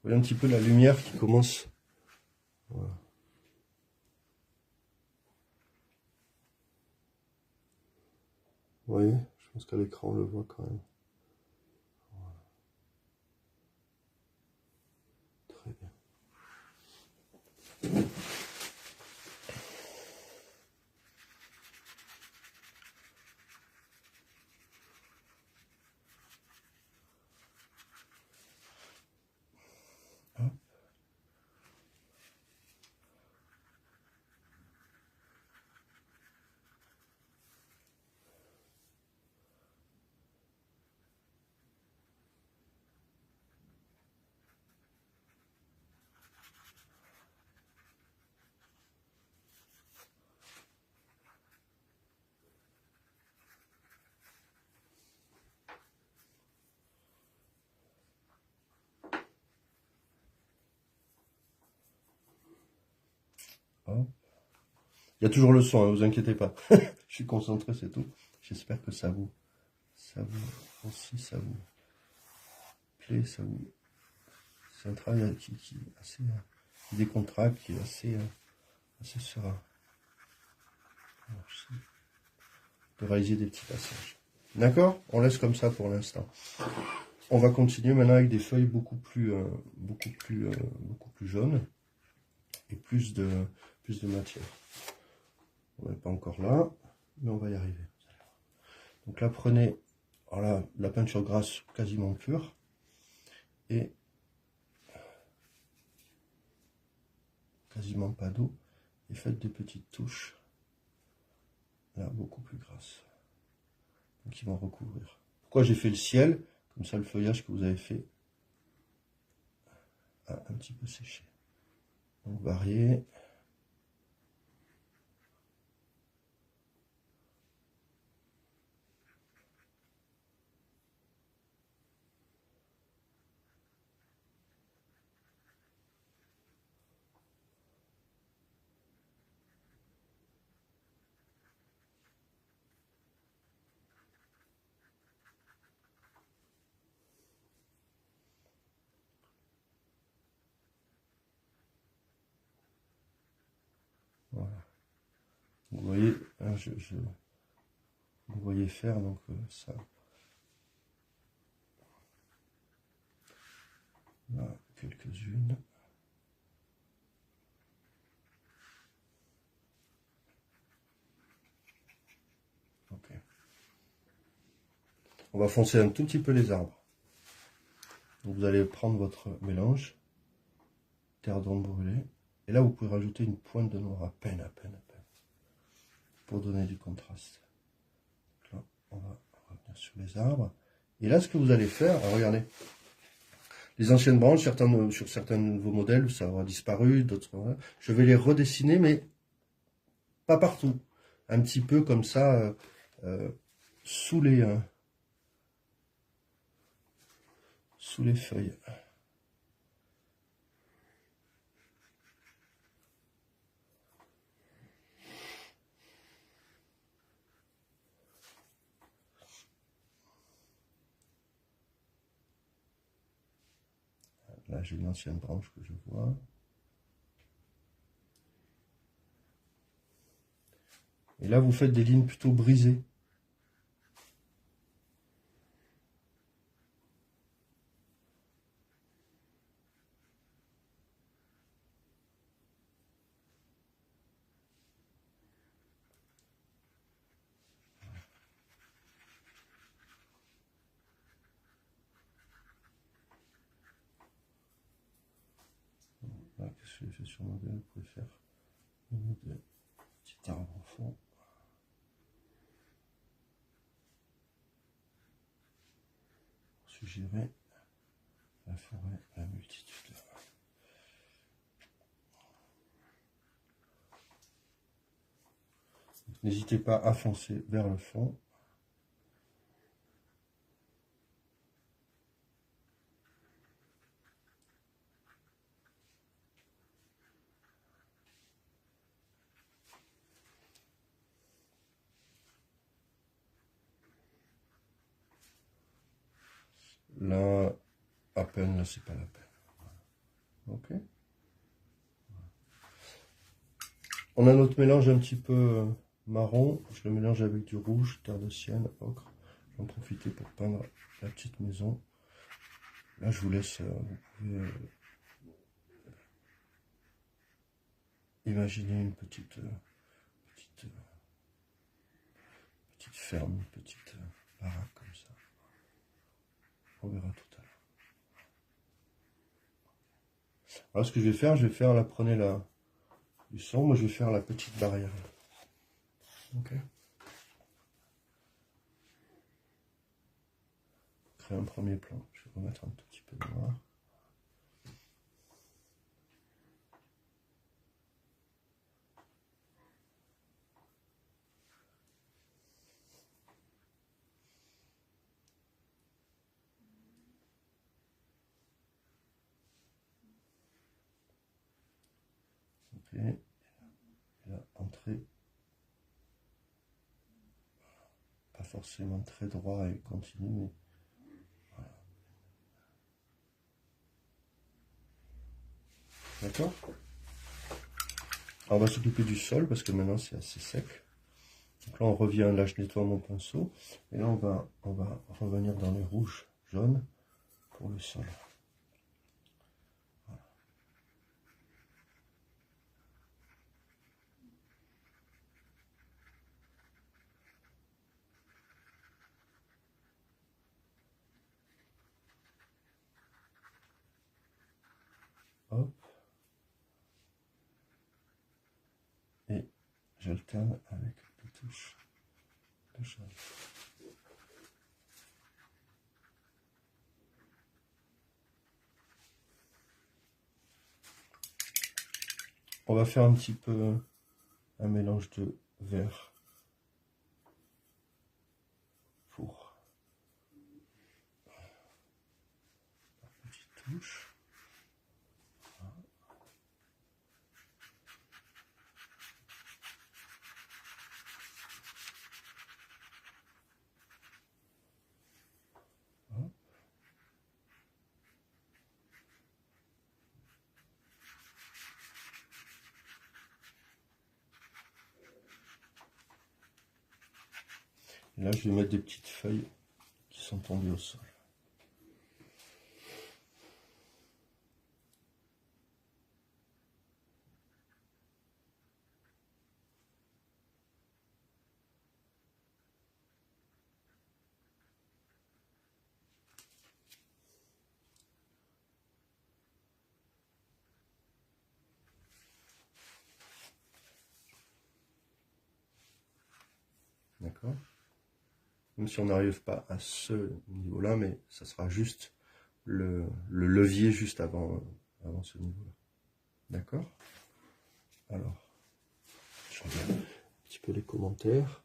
Vous voyez un petit peu la lumière qui commence. Voilà. Vous voyez, je pense qu'à l'écran on le voit quand même. Voilà. Très bien. Hop. Hop. Il y a toujours le son, hein, vous inquiétez pas. Je suis concentré, c'est tout. J'espère que ça vous aussi, ça vous plaît, ça vous... C'est un travail qui est assez qui décontracte, qui est assez serein. Alors, de réaliser des petits passages. D'accord? On laisse comme ça pour l'instant. On va continuer maintenant avec des feuilles beaucoup plus jaunes et plus de matière. On n'est pas encore là, mais on va y arriver. Donc là, prenez voilà, la peinture grasse quasiment pure et quasiment pas d'eau et faites des petites touches là beaucoup plus grasses. Donc ils vont recouvrir. Pourquoi j'ai fait le ciel? Comme ça le feuillage que vous avez fait a un petit peu séché. Donc varier. Voilà. Vous voyez, hein, vous voyez faire donc ça. Là, quelques-unes. Ok. On va foncer un tout petit peu les arbres. Donc vous allez prendre votre mélange, terre d'ombre brûlée, et là vous pouvez rajouter une pointe de noir à peine, pour donner du contraste. Donc là, on va revenir sur les arbres. Et là, ce que vous allez faire, alors regardez, les anciennes branches, sur certains nouveaux modèles, ça aura disparu, d'autres, voilà. Je vais les redessiner, mais pas partout. Un petit peu comme ça, sous les feuilles. Là, j'ai une ancienne branche que je vois. Et là, vous faites des lignes plutôt brisées. Là, qu'est-ce que j'ai fait sur mon modèle? Vous pouvez faire une ou deux petits arbres au fond. Suggérer la forêt, la multitude. N'hésitez pas à foncer vers le fond. Là, à peine, là, c'est pas la peine. Ok. On a notre mélange un petit peu marron. Je le mélange avec du rouge, terre de sienne, ocre. J'en profite pour peindre la petite maison. Là, je vous laisse, vous pouvez imaginer une petite ferme, une petite baraque comme ça. On verra tout à l'heure. Alors, ce que je vais faire, là, prenez du son. Moi, je vais faire la petite barrière. Ok. Créer un premier plan. Je vais remettre un tout petit peu de noir. Ok. très, pas forcément très droit et continu, mais voilà. D'accord? On va s'occuper du sol parce que maintenant c'est assez sec. Donc là on revient, là je nettoie mon pinceau. Et là on va revenir dans les rouges, jaunes pour le sol. Voilà. Hop. Et j'alterne avec les touches de jaune. On va faire un petit peu un mélange de vert pour la petite touche. Et là, je vais mettre des petites feuilles qui sont tombées au sol. D'accord? Même si on n'arrive pas à ce niveau-là, mais ça sera juste le levier juste avant, avant ce niveau-là. D'accord? Alors, je regarde un petit peu les commentaires.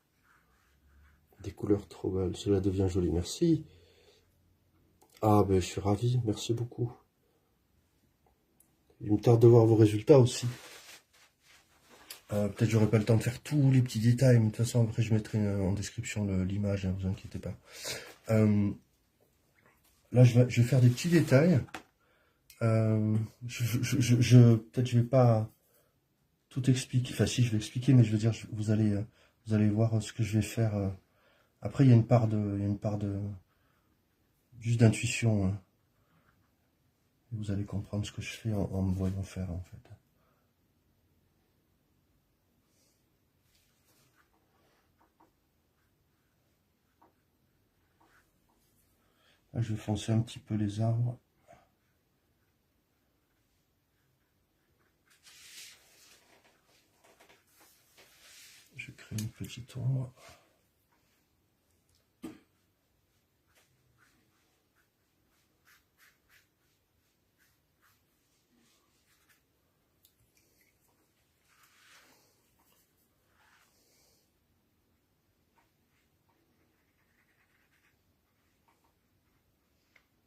Des couleurs trop belles, cela devient joli, merci. Ah ben je suis ravi, merci beaucoup. Il me tarde de voir vos résultats aussi. Peut-être j'aurai pas le temps de faire tous les petits détails, mais de toute façon après je mettrai en description l'image, ne vous inquiétez pas. Là je vais faire des petits détails. Peut-être je vais pas tout expliquer, enfin si je vais expliquer, mais je veux dire vous allez voir ce que je vais faire. Après il y a une part de juste d'intuition. Hein. Vous allez comprendre ce que je fais en me voyant faire en fait. Là, je vais foncer un petit peu les arbres. Je crée une petite ombre.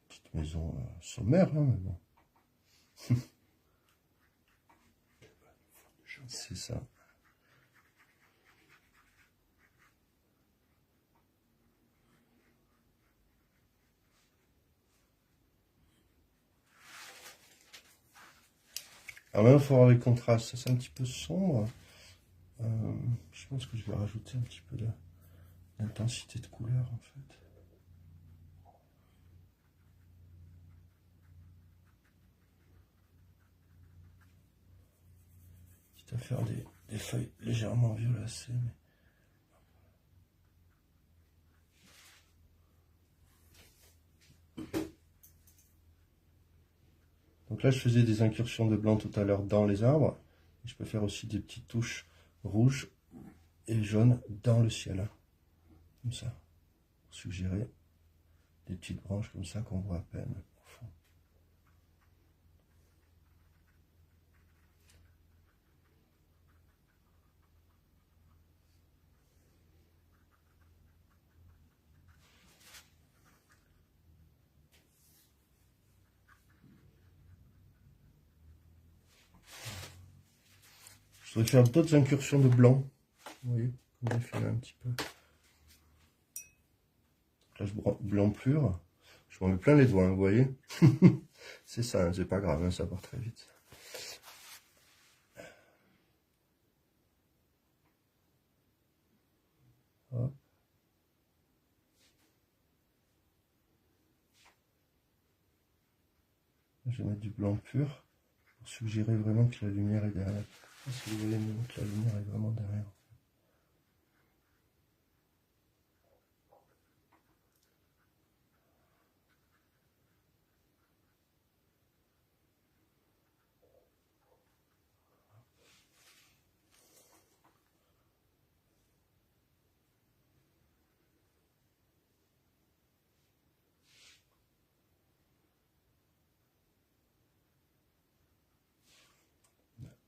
Petite maison sommaire, hein, mais bon. C'est ça. Alors maintenant, il faut avoir les contrastes. Ça, c'est un petit peu sombre. Je pense que je vais rajouter un petit peu d'intensité de couleur, en fait. Quitte à faire des feuilles légèrement violacées. Mais... Donc là, je faisais des incursions de blanc tout à l'heure dans les arbres. Je peux faire aussi des petites touches rouges et jaunes dans le ciel. Comme ça. Pour suggérer des petites branches comme ça qu'on voit à peine au fond. Je vais faire d'autres incursions de blanc. Vous voyez, comme j'ai fait là un petit peu. Là, je blanc pur. Je m'en mets plein les doigts, hein, vous voyez. C'est ça, hein, c'est pas grave, hein, ça part très vite. Hop. Je vais mettre du blanc pur pour suggérer vraiment que la lumière est derrière. Si vous voulez, que la lumière est vraiment derrière.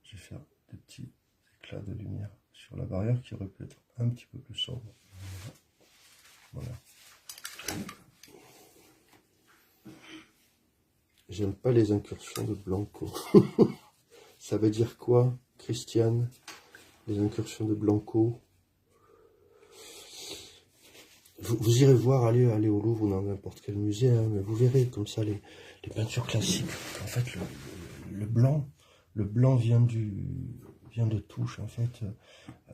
Je vais faire des petits éclats de lumière sur la barrière qui aurait pu être un petit peu plus sombre. Voilà. J'aime pas les incursions de Blanco. Ça veut dire quoi, Christiane? Les incursions de Blanco? Vous irez voir, allez au Louvre ou dans n'importe quel musée, hein, mais vous verrez comme ça les peintures classiques. En fait, le blanc vient de touche. En fait,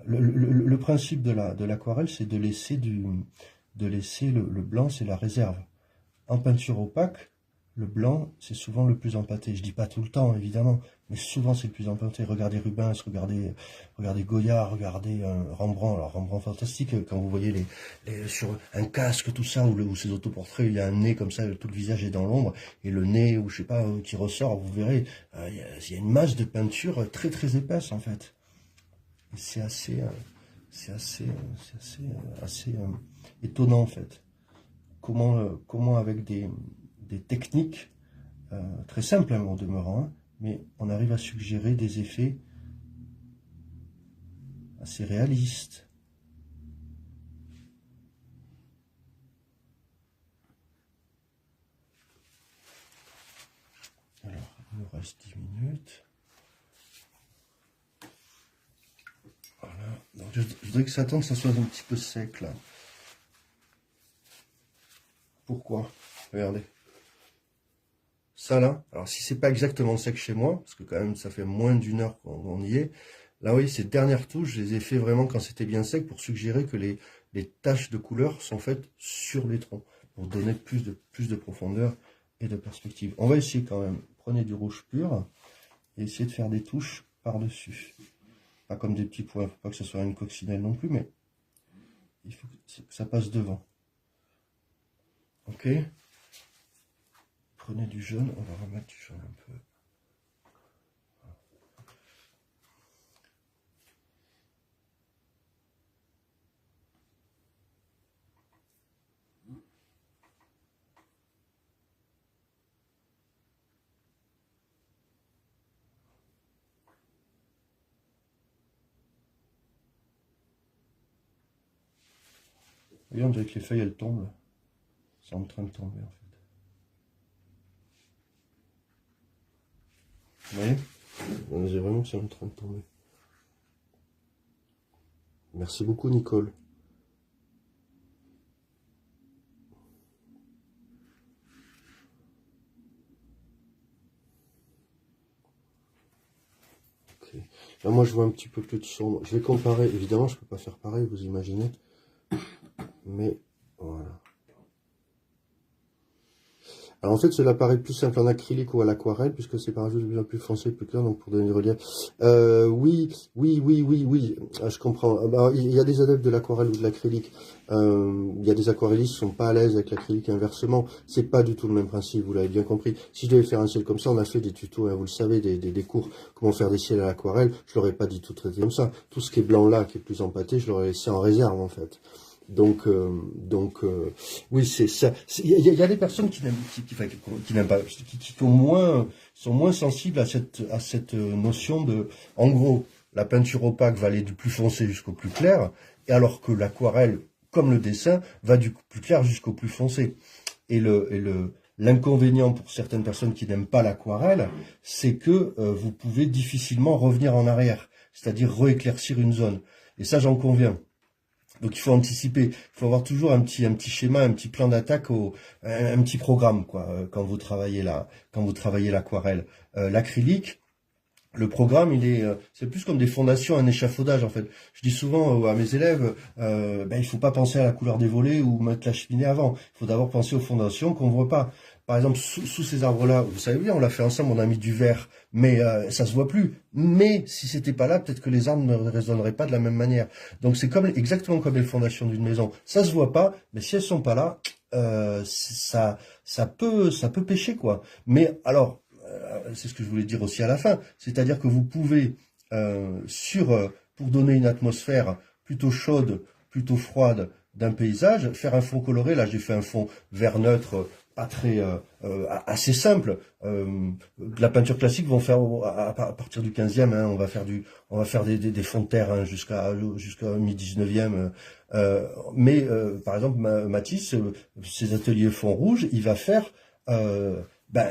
le principe de l'aquarelle, c'est de laisser le blanc, c'est la réserve. En peinture opaque, le blanc, c'est souvent le plus empâté. Je dis pas tout le temps, évidemment, mais souvent c'est le plus empâté. Regardez Rubens, regardez Goya, regardez Rembrandt. Alors Rembrandt fantastique, quand vous voyez sur un casque, tout ça, ou ces autoportraits, il y a un nez comme ça, tout le visage est dans l'ombre, et le nez, ou je sais pas, qui ressort, vous verrez, il y a une masse de peinture très très épaisse en fait. Et c'est assez étonnant en fait. Comment avec des techniques très simples en demeurant, hein, mais on arrive à suggérer des effets assez réalistes. Alors, il nous reste 10 minutes. Voilà. Donc, je voudrais que ça attende que ça soit un petit peu sec là. Pourquoi? Regardez. Ça là, alors si c'est pas exactement sec chez moi, parce que quand même ça fait moins d'une heure qu'on y est, là oui, ces dernières touches, je les ai fait vraiment quand c'était bien sec pour suggérer que les taches de couleur sont faites sur les troncs, pour donner plus de profondeur et de perspective. On va essayer quand même, prenez du rouge pur et essayez de faire des touches par-dessus. Pas comme des petits points, faut pas que ce soit une coccinelle non plus, mais il faut que ça passe devant. Ok? Prenez du jaune, on va remettre du jaune un peu. Vous voyez, on dirait que les feuilles elles tombent. C'est en train de tomber en fait. Vous voyez? On dirait vraiment que c'est en train de tomber. Merci beaucoup Nicole. Okay. Là moi je vois un petit peu plus de sombre. Je vais comparer, évidemment je peux pas faire pareil, vous imaginez. Mais voilà. Alors en fait, cela paraît plus simple en acrylique ou à l'aquarelle, puisque c'est par exemple de plus en plus foncé, plus clair, donc pour donner du relief. Oui, je comprends. Alors, il y a des adeptes de l'aquarelle ou de l'acrylique. Il y a des aquarellistes qui sont pas à l'aise avec l'acrylique, inversement. C'est pas du tout le même principe, vous l'avez bien compris. Si je devais faire un ciel comme ça, on a fait des tutos, hein, vous le savez, des cours, comment faire des ciels à l'aquarelle. Je l'aurais pas dit tout traité comme ça. Tout ce qui est blanc là, qui est plus empâté, je l'aurais laissé en réserve, en fait. Donc, oui, c'est ça. Il y a des personnes qui n'aiment pas, qui sont moins sensibles à cette notion de, en gros, la peinture opaque va aller du plus foncé jusqu'au plus clair, et alors que l'aquarelle, comme le dessin, va du plus clair jusqu'au plus foncé. Et l'inconvénient pour certaines personnes qui n'aiment pas l'aquarelle, c'est que vous pouvez difficilement revenir en arrière. c'est-à-dire rééclaircir une zone. Et ça, j'en conviens. Donc il faut anticiper, il faut avoir toujours un petit schéma, un petit plan d'attaque, un petit programme quoi. Quand vous travaillez l'aquarelle, l'acrylique. Le programme, c'est plus comme des fondations, un échafaudage en fait. Je dis souvent à mes élèves, il faut pas penser à la couleur des volets ou mettre la cheminée avant. Il faut d'abord penser aux fondations qu'on voit pas. Par exemple, sous ces arbres-là, vous savez bien, on l'a fait ensemble, on a mis du vert, mais ça se voit plus. Mais si c'était pas là, peut-être que les arbres ne résonneraient pas de la même manière. Donc c'est exactement comme les fondations d'une maison. Ça se voit pas, mais si elles sont pas là, ça peut pêcher quoi. Mais alors c'est ce que je voulais dire aussi à la fin, c'est-à-dire que vous pouvez, pour donner une atmosphère plutôt chaude, plutôt froide d'un paysage, faire un fond coloré. Là, j'ai fait un fond vert neutre, pas très, assez simple. La peinture classique vont faire à partir du 15e, hein, on va faire des fonds de terre hein, jusqu'à mi-19e. Par exemple, Matisse, ses ateliers fond rouge, il va faire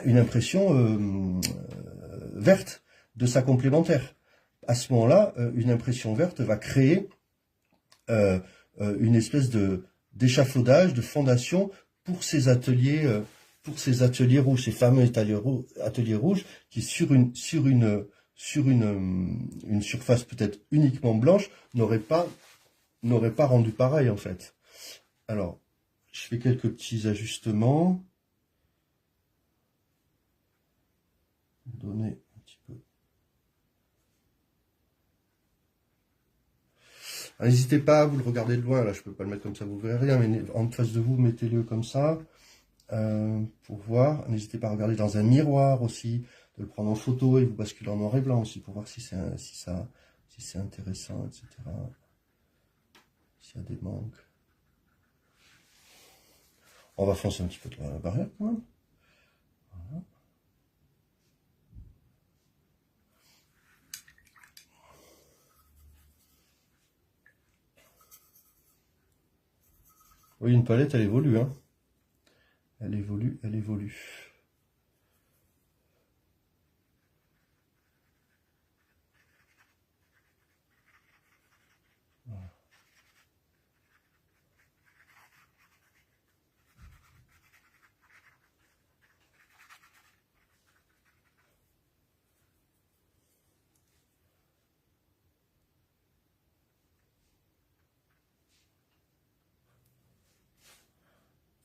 une impression verte de sa complémentaire. À ce moment-là, une impression verte va créer une espèce d'échafaudage, de fondation pour ces ateliers rouges, ces fameux ateliers rouges qui sur une surface peut-être uniquement blanche n'aurait pas rendu pareil en fait. Alors, je fais quelques petits ajustements. Donner un petit peu. N'hésitez pas, vous le regardez de loin, là je peux pas le mettre comme ça, vous verrez rien, mais en face de vous, mettez-le comme ça, pour voir. N'hésitez pas à regarder dans un miroir aussi, de le prendre en photo et vous basculer en noir et blanc aussi, pour voir si c'est intéressant, etc. S'il y a des manques. On va foncer un petit peu de la barrière, quand même. Voilà. Oui, une palette, elle évolue, hein. Elle évolue, elle évolue. Voilà.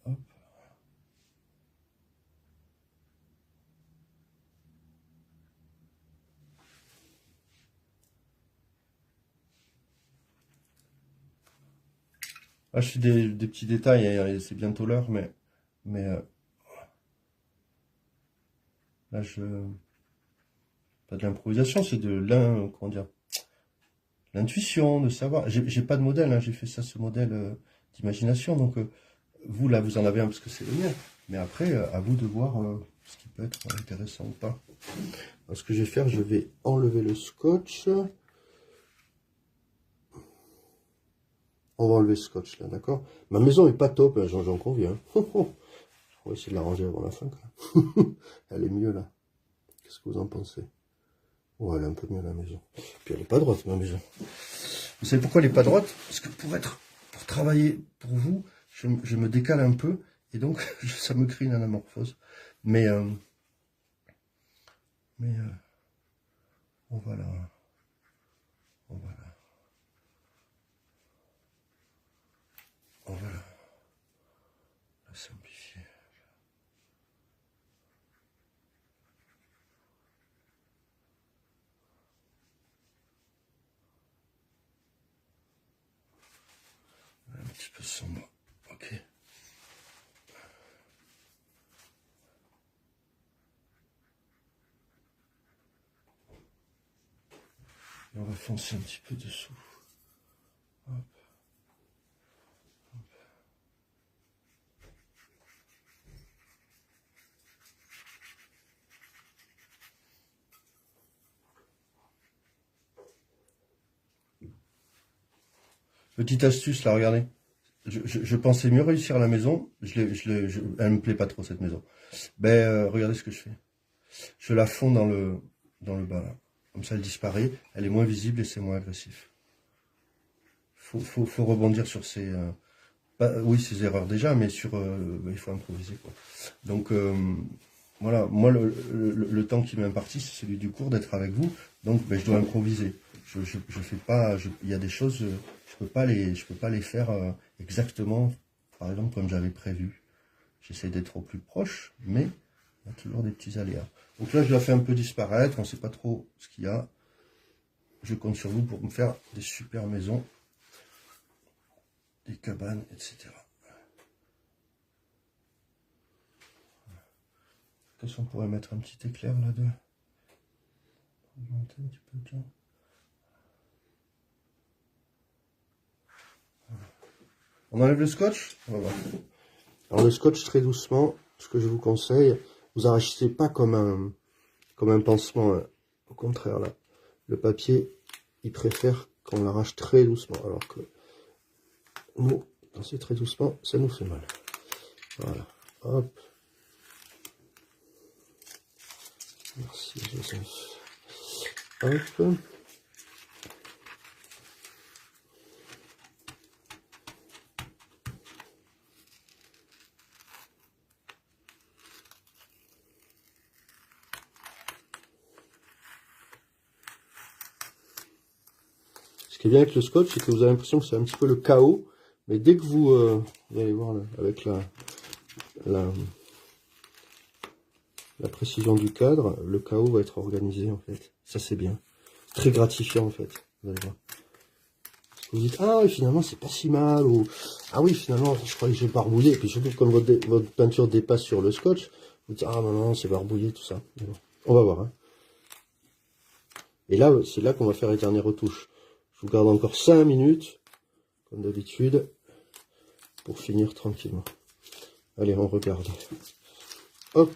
Hop. Ah, je fais des petits détails, hein, c'est bientôt l'heure, mais là, pas de l'improvisation, c'est de l'intuition, de savoir. J'ai pas de modèle, hein, j'ai fait ça, ce modèle d'imagination, donc vous, là, vous en avez un parce que c'est le mien, mais après, à vous de voir ce qui peut être intéressant ou pas. Alors, ce que je vais faire, je vais enlever le scotch. On va enlever le scotch, là, d'accord? Ma maison est pas top, hein, j'en conviens. On va essayer de la ranger avant la fin, quand même. Elle est mieux, là. Qu'est-ce que vous en pensez? Ouais, elle est un peu mieux, la maison. Puis elle est pas droite, ma maison. Vous savez pourquoi elle est pas droite? Parce que pour travailler pour vous, je me décale un peu, et donc, ça me crée une anamorphose. Mais on va la simplifier. Un petit peu sombre. Ok. Et on va foncer un petit peu dessous. Hop. Petite astuce là, regardez. Je pensais mieux réussir à la maison. Elle me plaît pas trop cette maison. Regardez ce que je fais. Je la fonds dans le bas là. Comme ça, elle disparaît, elle est moins visible et c'est moins agressif. Faut rebondir sur ces... oui, ces erreurs déjà, mais sur... il faut improviser, quoi. Donc, voilà, moi, le temps qui m'est imparti, c'est celui du cours, d'être avec vous. Donc, ben, je dois improviser. Je fais pas... Il y a des choses, je peux pas les faire exactement, par exemple, comme j'avais prévu. J'essaie d'être au plus proche, mais il y a toujours des petits aléas. Donc là, je la fais un peu disparaître, on ne sait pas trop ce qu'il y a. Je compte sur vous pour me faire des super maisons, des cabanes, etc. Qu'est-ce qu'on pourrait mettre un petit éclair là-dedans? Augmenter un petit peu de temps. On enlève le scotch? On va voir. Alors le scotch, très doucement, ce que je vous conseille, vous arrachez pas comme un pansement, hein. Au contraire là, le papier, il préfère qu'on l'arrache très doucement, alors que nous, quand c'est très doucement, ça nous fait mal. Voilà, hop. Merci Joseph. Hop. Ce qui est bien avec le scotch, c'est que vous avez l'impression que c'est un petit peu le chaos, mais dès que vous allez voir là, avec la précision du cadre, le chaos va être organisé en fait. Ça c'est bien. Très gratifiant en fait. Vous allez voir. Vous dites, ah oui, finalement c'est pas si mal, ou ah oui, finalement je croyais que j'ai barbouillé, et puis surtout quand votre peinture dépasse sur le scotch, vous dites, ah non, c'est barbouillé, tout ça. Bon, on va voir. Hein. Et là, c'est là qu'on va faire les dernières retouches. Je vous garde encore 5 minutes, comme d'habitude, pour finir tranquillement. Allez, on regarde. Hop.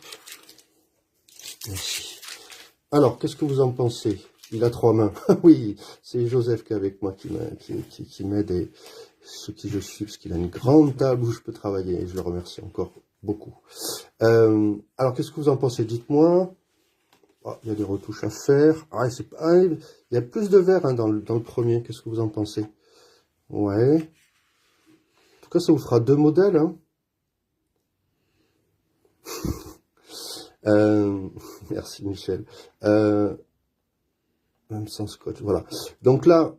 Merci. Alors, qu'est-ce que vous en pensez? Il a 3 mains. Oui, c'est Joseph qui est avec moi, qui m'aide et ce qui je suis, parce qu'il a une grande table où je peux travailler, et je le remercie encore beaucoup. Alors, qu'est-ce que vous en pensez? Dites-moi. Oh, il y a des retouches à faire. Ah, il y a plus de vert hein, dans le premier. Qu'est-ce que vous en pensez? Ouais. En tout cas, ça vous fera 2 modèles. Hein. Merci Michel. Même sans scotch, voilà. Donc là,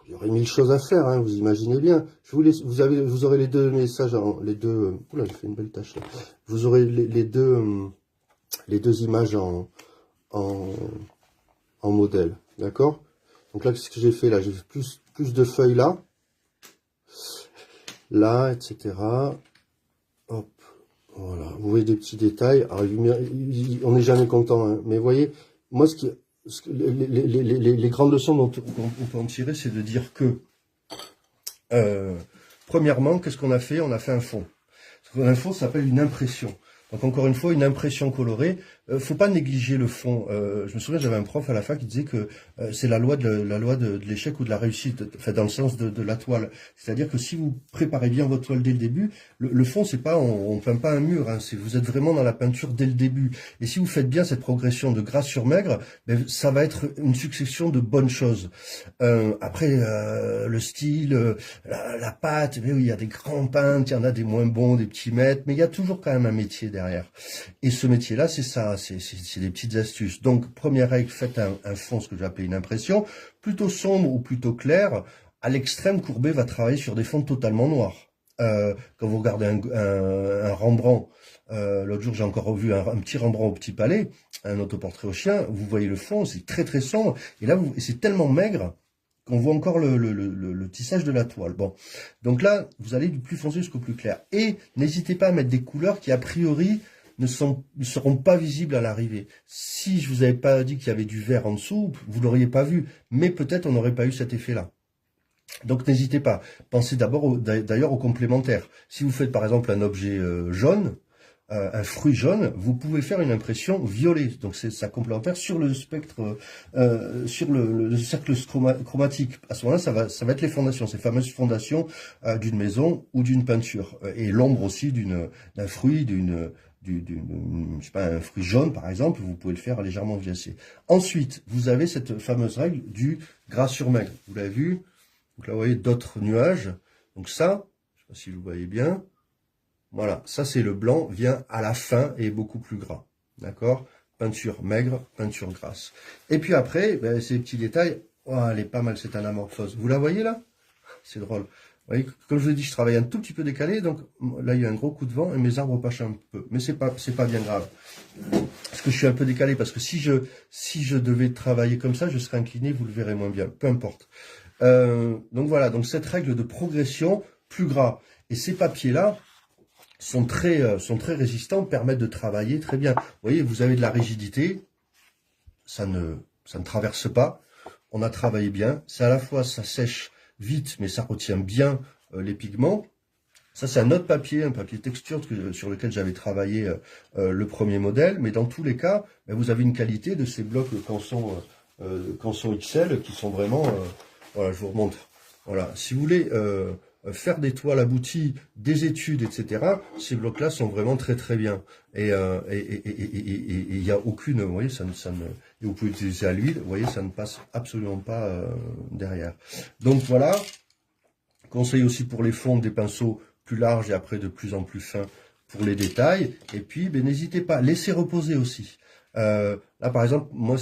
il y aurait 1000 choses à faire, hein, vous imaginez bien. Je vous laisse, vous aurez les deux messages, les deux. Oula, j'ai fait une belle tâche là. Vous aurez les deux images en modèle, d'accord? Donc là, qu'est-ce que j'ai fait là? J'ai fait plus de feuilles là, etc. Hop, voilà. Vous voyez des petits détails. Alors, on n'est jamais content, hein, mais vous voyez, moi, les grandes leçons dont on peut en tirer, c'est de dire que, premièrement, qu'est-ce qu'on a fait? On a fait un fond. Un fond s'appelle une impression. Donc encore une fois, une impression colorée. Faut pas négliger le fond. Je me souviens, j'avais un prof à la fac qui disait que c'est la loi de l'échec ou de la réussite, enfin dans le sens de la toile. C'est-à-dire que si vous préparez bien votre toile dès le début, le fond c'est pas on peint pas un mur. Hein, vous êtes vraiment dans la peinture dès le début. Et si vous faites bien cette progression de gras sur maigre, ben, ça va être une succession de bonnes choses. Après le style, la pâte, oui, il y a des grands peintres, il y en a des moins bons, des petits maîtres, mais il y a toujours quand même un métier derrière. Et ce métier-là, c'est ça, c'est des petites astuces. Donc, première règle, faites un fond, ce que j'ai appelé une impression, plutôt sombre ou plutôt clair. À l'extrême, Courbet va travailler sur des fonds totalement noirs. Quand vous regardez un Rembrandt, l'autre jour j'ai encore revu un petit Rembrandt au Petit Palais, un autoportrait au chien, vous voyez le fond, c'est très très sombre, et là c'est tellement maigre qu'on voit encore le tissage de la toile. Bon, donc là, vous allez du plus foncé jusqu'au plus clair. Et n'hésitez pas à mettre des couleurs qui, a priori, ne seront pas visibles à l'arrivée. Si je vous avais pas dit qu'il y avait du vert en dessous, vous l'auriez pas vu. Mais peut-être on n'aurait pas eu cet effet-là. Donc n'hésitez pas. Pensez d'abord d'ailleurs aux complémentaires. Si vous faites par exemple un objet jaune, un fruit jaune, vous pouvez faire une impression violet. Donc c'est ça complémentaire sur le spectre, sur le cercle chromatique. À ce moment-là, ça va être les fondations, ces fameuses fondations d'une maison ou d'une peinture. Et l'ombre aussi d'un fruit, je sais pas, un fruit jaune par exemple, vous pouvez le faire légèrement viacé. Ensuite, vous avez cette fameuse règle du gras sur maigre. Vous l'avez vu? Donc là, vous voyez d'autres nuages. Donc ça, je sais pas si vous voyez bien. Voilà, ça c'est le blanc, vient à la fin et est beaucoup plus gras. D'accord? Peinture maigre, peinture grasse. Et puis après, ben, ces petits détails, oh, elle est pas mal cette anamorphose. Vous la voyez là? C'est drôle. Vous voyez, comme je vous ai dit, je travaille un tout petit peu décalé, donc là il y a un gros coup de vent et mes arbres pâchent un peu. Mais c'est pas bien grave. Parce que je suis un peu décalé, parce que si je devais travailler comme ça, je serais incliné, vous le verrez moins bien. Peu importe. Donc voilà, donc cette règle de progression, plus gras. Et ces papiers-là sont très résistants, permettent de travailler très bien. Vous voyez, vous avez de la rigidité, ça ne traverse pas. On a travaillé bien. C'est à la fois, ça sèche vite, mais ça retient bien les pigments. Ça, c'est un autre papier, un papier texture sur lequel j'avais travaillé le premier modèle. Mais dans tous les cas, ben, vous avez une qualité de ces blocs Canson XL qui sont vraiment... voilà, je vous remontre. Voilà, si vous voulez faire des toiles abouties, des études, etc., ces blocs-là sont vraiment très très bien. Et il n'y a aucune... Vous voyez, et vous pouvez utiliser à l'huile, vous voyez, ça ne passe absolument pas derrière. Donc voilà, conseil aussi pour les fonds, des pinceaux plus larges et après de plus en plus fins pour les détails. Et puis, ben, n'hésitez pas, laissez reposer aussi. Là, par exemple, moi,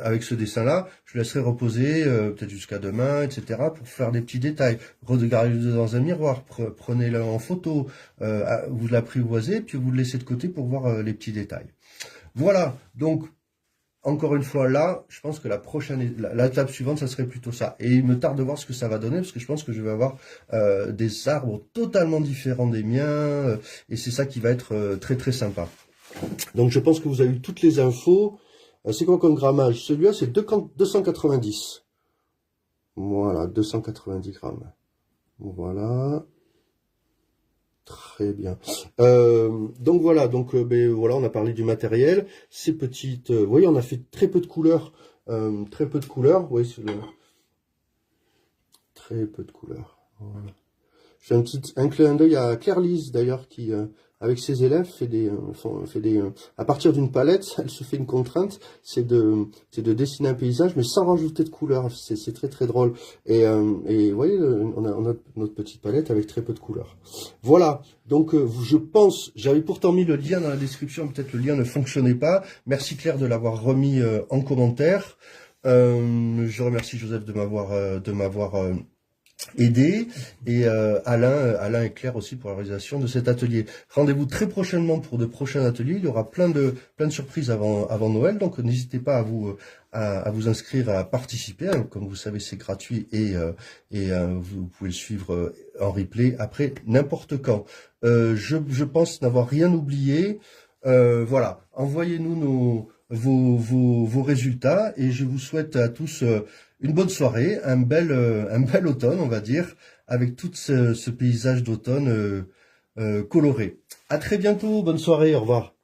avec ce dessin-là, je laisserai reposer peut-être jusqu'à demain, etc., pour faire des petits détails. Regardez-le dans un miroir, prenez-le en photo, vous l'apprivoisez, puis vous le laissez de côté pour voir les petits détails. Voilà, donc, encore une fois, là, je pense que l'étape suivante, ça serait plutôt ça. Et il me tarde de voir ce que ça va donner, parce que je pense que je vais avoir des arbres totalement différents des miens, et c'est ça qui va être très très sympa. Donc je pense que vous avez eu toutes les infos. C'est quoi comme grammage? Celui-là, c'est 290. Voilà, 290 grammes. Voilà. Très bien. Donc voilà, ben, voilà, on a parlé du matériel. Ces petites... vous voyez, on a fait très peu de couleurs. Très peu de couleurs. Vous voyez, très peu de couleurs. Voilà. J'ai un clin d'œil à Claire Lise, d'ailleurs, qui, avec ses élèves, à partir d'une palette, elle se fait une contrainte, c'est de dessiner un paysage, mais sans rajouter de couleurs. C'est très très drôle. Et vous voyez, on a notre petite palette avec très peu de couleurs. Voilà. Donc, je pense, j'avais pourtant mis le lien dans la description, peut-être le lien ne fonctionnait pas. Merci Claire de l'avoir remis en commentaire. Je remercie Joseph de m'avoir aidé, et Alain et Claire aussi pour la réalisation de cet atelier. Rendez-vous très prochainement pour de prochains ateliers. Il y aura plein de surprises avant Noël, donc n'hésitez pas à vous inscrire, à participer. Comme vous savez, c'est gratuit et vous pouvez le suivre en replay après n'importe quand. Je pense n'avoir rien oublié. Voilà, envoyez-nous vos résultats, et je vous souhaite à tous une bonne soirée, un bel automne, on va dire, avec tout ce paysage d'automne coloré. À très bientôt, bonne soirée, au revoir.